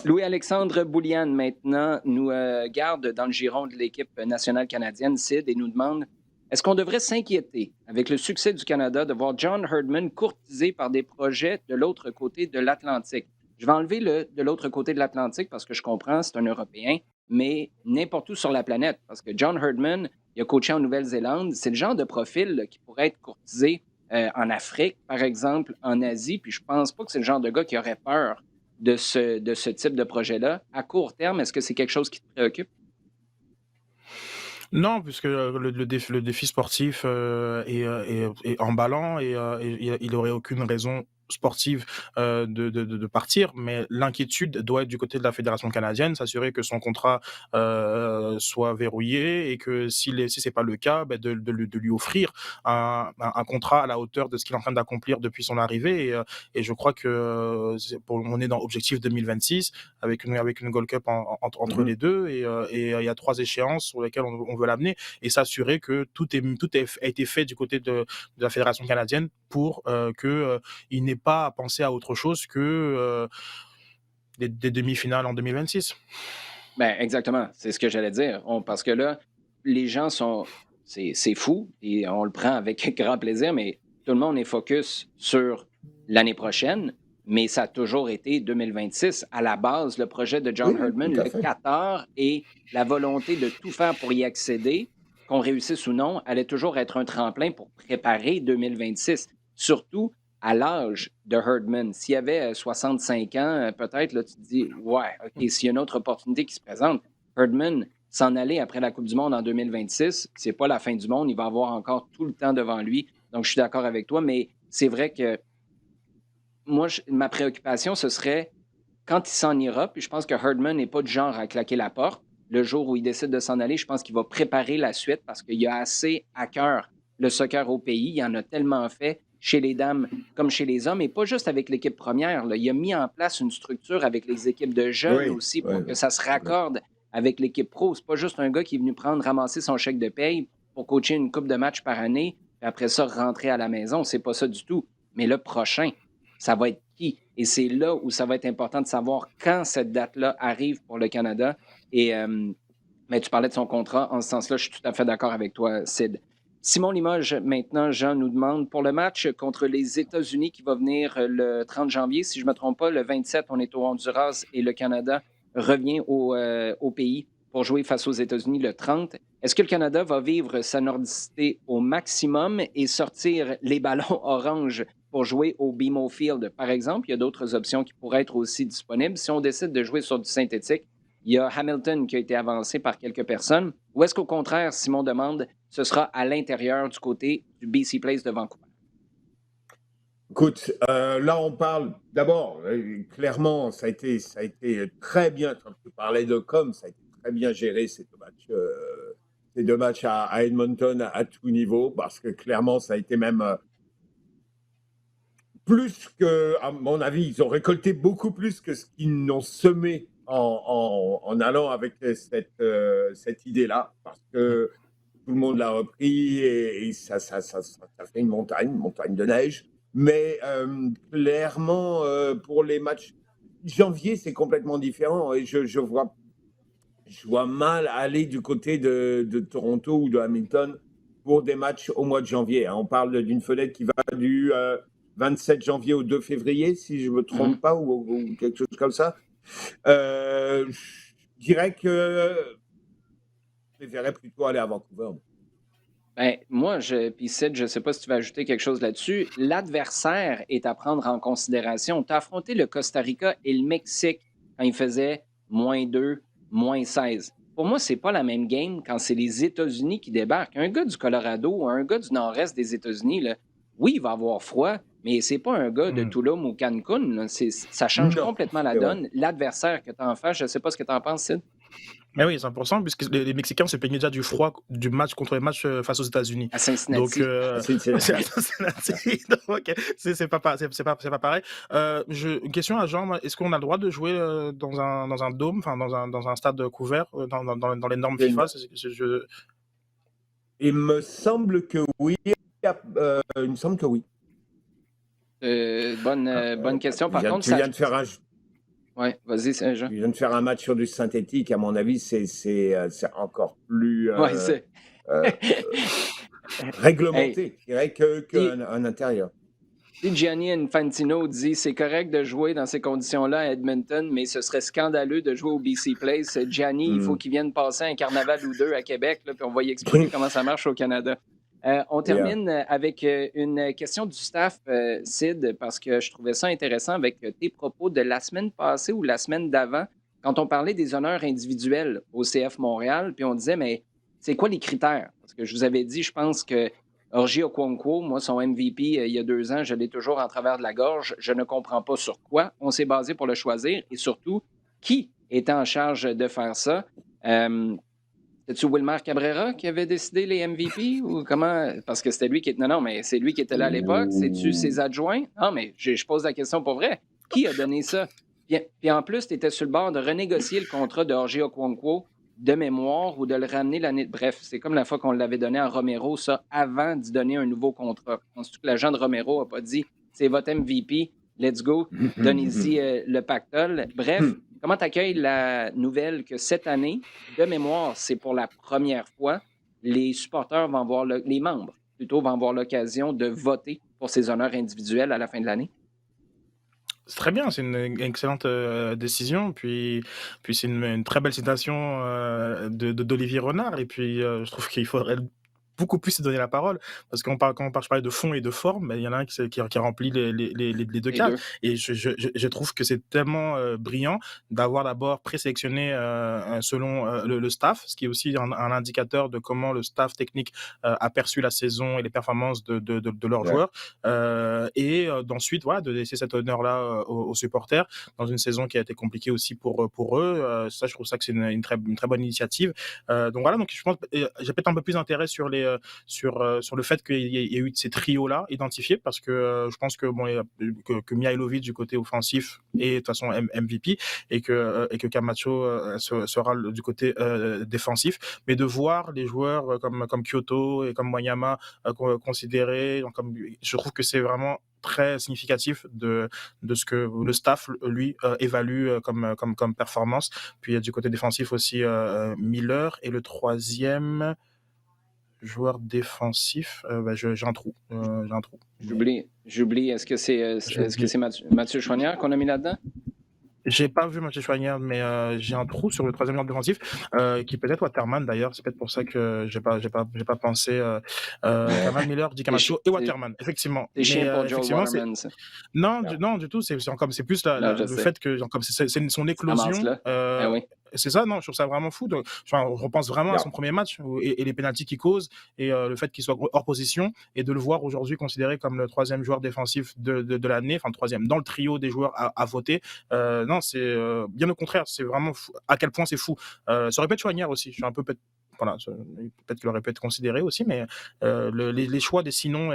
Louis-Alexandre Boulian, maintenant, nous garde dans le giron de l'équipe nationale canadienne, Sid, et nous demande est-ce qu'on devrait s'inquiéter, avec le succès du Canada, de voir John Herdman courtisé par des projets de l'autre côté de l'Atlantique? Je vais enlever le de l'autre côté de l'Atlantique parce que je comprends, c'est un Européen, mais n'importe où sur la planète. Parce que John Herdman, il a coaché en Nouvelle-Zélande. C'est le genre de profil là, qui pourrait être courtisé en Afrique, par exemple, en Asie. Puis je pense pas que c'est le genre de gars qui aurait peur de ce type de projet-là. À court terme, est-ce que c'est quelque chose qui te préoccupe? Non, puisque le défi sportif est emballant et il aurait aucune raison sportive de partir, mais l'inquiétude doit être du côté de la fédération canadienne, s'assurer que son contrat soit verrouillé et que si c'est pas le cas, ben de lui offrir un contrat à la hauteur de ce qu'il est en train d'accomplir depuis son arrivée. Et je crois que on est dans Objectif 2026 avec une Gold Cup entre les deux et il y a 3 échéances sur lesquelles on veut l'amener et s'assurer que a été fait du côté de la fédération canadienne pour il n'ait pas à penser à autre chose que des demi-finales en 2026. Ben, exactement, c'est ce que j'allais dire. Parce que là, les gens sont. C'est fou et on le prend avec grand plaisir, mais tout le monde est focus sur l'année prochaine, mais ça a toujours été 2026. À la base, le projet de John Oui, Herdman, tout à le fait. Qatar et la volonté de tout faire pour y accéder, qu'on réussisse ou non, allait toujours être un tremplin pour préparer 2026. Surtout à l'âge de Herdman. S'il y avait 65 ans, peut-être, là, tu te dis, ouais, OK, s'il y a une autre opportunité qui se présente, Herdman, s'en aller après la Coupe du Monde en 2026, c'est pas la fin du monde. Il va avoir encore tout le temps devant lui. Donc, je suis d'accord avec toi, mais c'est vrai que moi, ma préoccupation, ce serait quand il s'en ira, puis je pense que Herdman n'est pas du genre à claquer la porte. Le jour où il décide de s'en aller, je pense qu'il va préparer la suite parce qu'il a assez à cœur le soccer au pays. Il en a tellement fait chez les dames comme chez les hommes, et pas juste avec l'équipe première. Là. Il a mis en place une structure avec les équipes de jeunes Oui, aussi oui, pour que ça se oui. raccorde avec l'équipe pro. C'est pas juste un gars qui est venu ramasser son chèque de paye pour coacher une coupe de match par année, et après ça, rentrer à la maison. C'est pas ça du tout. Mais le prochain, ça va être qui? Et c'est là où ça va être important de savoir quand cette date-là arrive pour le Canada. Et mais tu parlais de son contrat. En ce sens-là, je suis tout à fait d'accord avec toi, Sid. Simon Limoges, maintenant, Jean nous demande pour le match contre les États-Unis qui va venir le 30 janvier, si je ne me trompe pas, le 27, on est au Honduras et le Canada revient au pays pour jouer face aux États-Unis le 30. Est-ce que le Canada va vivre sa nordicité au maximum et sortir les ballons orange pour jouer au BMO Field, par exemple? Il y a d'autres options qui pourraient être aussi disponibles. Si on décide de jouer sur du synthétique, il y a Hamilton qui a été avancé par quelques personnes. Ou est-ce qu'au contraire, Simon demande, ce sera à l'intérieur du côté du BC Place de Vancouver? Écoute, là, on parle d'abord, clairement, ça a été très bien, quand tu parlais de com, ça a été très bien géré, ces 2 matchs ces deux matchs à Edmonton à tout niveau, parce que clairement, ça a été même plus que, à mon avis, ils ont récolté beaucoup plus que ce qu'ils n'ont semé en allant avec cette idée-là, parce que tout le monde l'a repris et ça fait une montagne de neige. Mais clairement, pour les matchs janvier, c'est complètement différent. Et je vois mal aller du côté de Toronto ou de Hamilton pour des matchs au mois de janvier, hein. On parle d'une fenêtre qui va du 27 janvier au 2 février, si je ne me Mhm. trompe pas, ou quelque chose comme ça. Je dirais que je préférerais plutôt aller à Vancouver. Ben, moi, puis Sid, je ne sais pas si tu vas ajouter quelque chose là-dessus. L'adversaire est à prendre en considération. Tu as affronté le Costa Rica et le Mexique quand il faisait -2, -16. Pour moi, c'est pas la même game quand c'est les États-Unis qui débarquent. Un gars du Colorado, un gars du nord-est des États-Unis, là, oui, il va avoir froid, mais c'est pas un gars de Mm. Tulum ou Cancun, là. Ça change Non, complètement la c'est vrai. donne. L'adversaire que tu as en face, je ne sais pas ce que tu en penses, Sid. Mais oui, 100%, puisque les Mexicains se plaignaient déjà du froid du match contre les matchs face aux États-Unis. À Donc, Cincinnati. À Cincinnati. c'est à Cincinnati. Donc, c'est pas pareil. Une question à Jean, est-ce qu'on a le droit de jouer dans un dôme, enfin dans un stade couvert, dans les normes C'est FIFA? une- Il me semble que oui. Il me semble que oui. Bonne question. Par contre, Tu viens de faire Ouais, vas-y, Jean. tu viens de faire un match sur du synthétique. À mon avis, c'est encore plus Ouais, c'est. réglementé, Hey, je dirais, qu'un intérieur. si Gianni Infantino dit c'est correct de jouer dans ces conditions-là à Edmonton, mais ce serait scandaleux de jouer au BC Place, Gianni, il faut qu'il vienne passer un carnaval ou deux à Québec, là, puis on va y expliquer comment ça marche au Canada. On termine avec une question du staff, Sid, parce que je trouvais ça intéressant avec tes propos de la semaine passée ou la semaine d'avant, quand on parlait des honneurs individuels au CF Montréal, puis on disait, mais c'est quoi les critères? Parce que je vous avais dit, je pense que Orji Okonkwo, moi, son MVP, il y a 2 ans, je l'ai toujours en travers de la gorge. Je ne comprends pas sur quoi on s'est basé pour le choisir et surtout, qui était en charge de faire ça? C'est-tu Wilmer Cabrera qui avait décidé les MVP ou comment? Parce que c'était lui qui était. Non, mais c'est lui qui était là à l'époque. C'est-tu ses adjoints? Non, mais je pose la question pour vrai. Qui a donné ça? Puis en plus, tu étais sur le bord de renégocier le contrat de Orji Okonkwo de mémoire ou de le ramener l'année. Bref, c'est comme la fois qu'on l'avait donné à Romero, ça, avant d'y donner un nouveau contrat. Penses-tu que l'agent de Romero n'a pas dit c'est votre MVP, let's go, donnez-y le pactole? Bref, comment tu accueilles la nouvelle que cette année, de mémoire, c'est pour la première fois, les supporters vont avoir, les membres plutôt, vont avoir l'occasion de voter pour ces honneurs individuels à la fin de l'année? C'est très bien, c'est une excellente décision. Puis c'est une très belle citation d'Olivier Renard. Et puis, je trouve qu'il faudrait beaucoup plus se donner la parole. Parce quand je parlais de fond et de forme, ben, il y en a un qui remplit les deux Les cases. deux. Et je trouve que c'est tellement brillant d'avoir d'abord présélectionné selon le staff, ce qui est aussi un indicateur de comment le staff technique a perçu la saison et les performances de leurs Ouais. joueurs. Et d'ensuite, voilà, de laisser cet honneur-là aux supporters dans une saison qui a été compliquée aussi pour eux. Ça, je trouve ça que c'est une très bonne initiative. Donc voilà, donc je pense j'ai peut-être un peu plus d'intérêt sur le fait qu'il y ait eu ces trios-là identifiés, parce que je pense que que Mihailovic du côté offensif est de toute façon MVP et que Camacho sera du côté défensif, mais de voir les joueurs comme Kyoto et comme Wanyama considérés, je trouve que c'est vraiment très significatif de ce que le staff lui évalue comme performance. Puis du côté défensif aussi Miller, et le troisième joueur défensif, j'ai un trou. J'oublie. Est-ce que c'est Mathieu Choignard qu'on a mis là-dedans? J'ai pas vu Mathieu Choignard, mais j'ai un trou sur le troisième joueur défensif, qui peut être Waterman d'ailleurs. C'est peut-être pour ça que j'ai pas pensé. Waterman, Miller, Di Camacho et Waterman, effectivement. C'est chiant Mais pour Joel effectivement, Waterman, ça. non, du tout. C'est plus Non, je le sais. fait que comme c'est son éclosion. Avance-là. Ah oui. C'est ça, non, je trouve ça vraiment fou. On repense vraiment à son premier match et les pénaltys qu'il cause, et le fait qu'il soit hors position, et de le voir aujourd'hui considéré comme le troisième joueur défensif de l'année, enfin troisième dans le trio des joueurs à voter. Non, c'est bien au contraire, c'est vraiment fou. À quel point c'est fou. Ça aurait pu être Choignard aussi. Je suis un peu voilà, peut-être qu'il aurait pu être considéré aussi, mais les choix des sinon,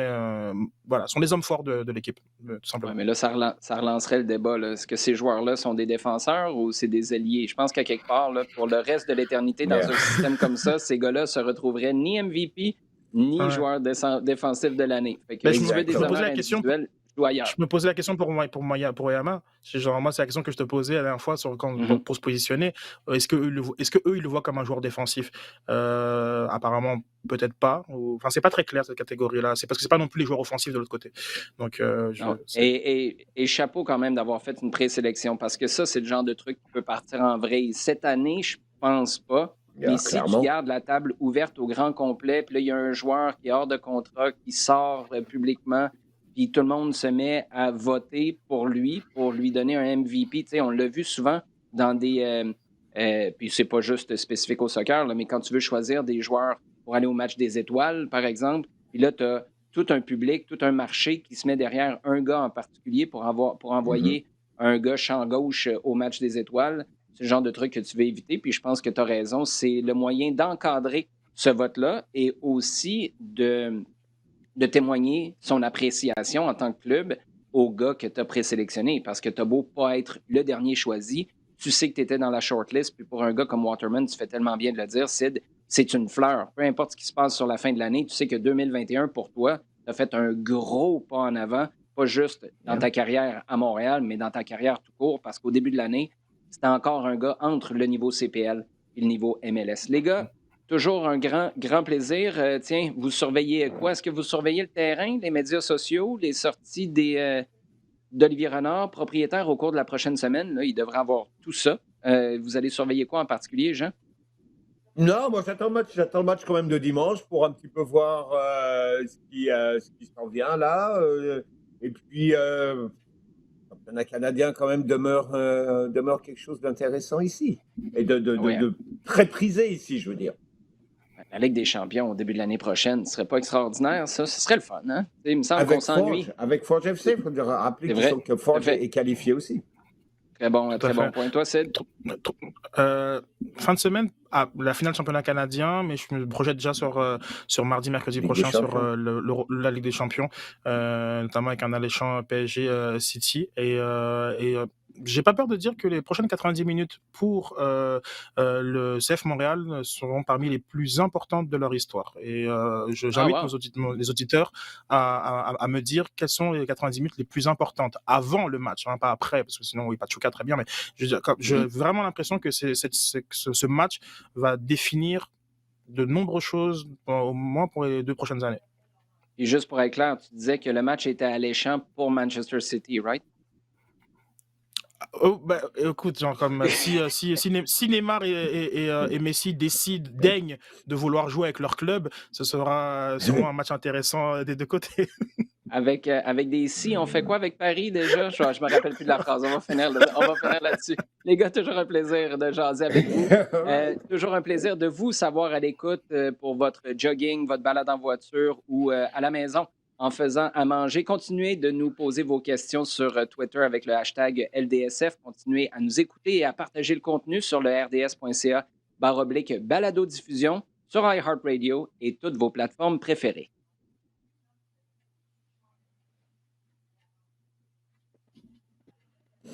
voilà, sont les hommes forts de l'équipe, tout Ouais, simplement. mais là, ça relancerait le débat, là. Est-ce que ces joueurs-là sont des défenseurs ou c'est des alliés? Je pense qu'à quelque part, là, pour le reste de l'éternité, Mais dans un système comme ça, ces gars-là se retrouveraient ni MVP, ni Ouais. joueur défensif de l'année. Fait que Ben, si tu veux des je me exactement. posais honneurs la question individuels, joue Je ailleurs. me posais la question pour Yama. C'est genre, moi, c'est la question que je te posais la dernière fois Mhm. pour se positionner. Est-ce que eux, ils le voient comme un joueur défensif? Apparemment, peut-être pas. Enfin, c'est pas très clair cette catégorie-là. C'est parce que c'est pas non plus les joueurs offensifs de l'autre côté. Donc, Non. Et chapeau quand même d'avoir fait une présélection parce que ça, c'est le genre de truc qui peut partir en vrille. Cette année, je pense pas. Mais si tu Clairement. gardes la table ouverte au grand complet, puis là, il y a un joueur qui est hors de contrat, qui sort publiquement, puis tout le monde se met à voter pour lui donner un MVP. Tu sais, on l'a vu souvent dans des. Puis c'est pas juste spécifique au soccer, là, mais quand tu veux choisir des joueurs pour aller au match des étoiles, par exemple, puis là, tu as tout un public, tout un marché qui se met derrière un gars en particulier pour Mhm. envoyer un gars champ gauche au match des étoiles. C'est le genre de truc que tu veux éviter. Puis je pense que tu as raison. C'est le moyen d'encadrer ce vote-là et aussi de témoigner son appréciation en tant que club au gars que tu as présélectionné. Parce que tu as beau pas être le dernier choisi, tu sais que tu étais dans la shortlist. Puis pour un gars comme Waterman, tu fais tellement bien de le dire, Sid, c'est une fleur. Peu importe ce qui se passe sur la fin de l'année, tu sais que 2021, pour toi, tu as fait un gros pas en avant, pas juste dans Bien. ta carrière à Montréal, mais dans ta carrière tout court, parce qu'au début de l'année, c'était encore un gars entre le niveau CPL et le niveau MLS. Les gars, toujours un grand plaisir. Tiens, vous surveillez quoi? Est-ce que vous surveillez le terrain, les médias sociaux, les sorties d'Olivier Renard, propriétaire au cours de la prochaine semaine? Là, il devrait avoir tout ça. Vous allez surveiller quoi en particulier, Jean? Non, moi j'attends le match quand même de dimanche pour un petit peu voir ce qui s'en vient là. Et puis, le championnat canadien quand même demeure quelque chose d'intéressant ici et Oui, hein? de très prisé ici, je veux dire. La Ligue des champions au début de l'année prochaine, ce serait pas extraordinaire, ça? Ce serait le fun, hein? Il me semble qu'on s'ennuie. Avec Forge FC, il faut rappeler C'est vrai, que tout à Forge fait. est qualifié aussi. tout à Très bon fait. point. Toi, Sid? Trop- trop- Fin de semaine, la finale championnat canadien, mais je me projette déjà sur mardi, mercredi Ligue des prochain sur champions. la Ligue des Champions, notamment avec un alléchant PSG City. J'ai pas peur de dire que les prochaines 90 minutes pour le CF Montréal seront parmi les plus importantes de leur histoire. Ah, J'invite wow. les auditeurs à me dire quelles sont les 90 minutes les plus importantes avant le match, hein, pas après, parce que sinon, oui, Pachuca, très bien, mais j'ai Mhm. vraiment l'impression que ce match va définir de nombreuses choses, au moins pour les 2 prochaines années. Et juste pour être clair, tu disais que le match était alléchant pour Manchester City, right? Oh, bah, écoute, genre, comme si Neymar et Messi daignent de vouloir jouer avec leur club, ce sera sûrement un match intéressant des deux côtés. Avec des si, on fait quoi avec Paris déjà? Je me rappelle plus de la phrase. On va finir là-dessus. Les gars, toujours un plaisir de jaser avec vous. Ouais. Toujours un plaisir de vous savoir à l'écoute pour votre jogging, votre balade en voiture ou à la maison en faisant à manger. Continuez de nous poser vos questions sur Twitter avec le hashtag LDSF. Continuez à nous écouter et à partager le contenu sur le rds.ca/balado-diffusion sur iHeartRadio et toutes vos plateformes préférées.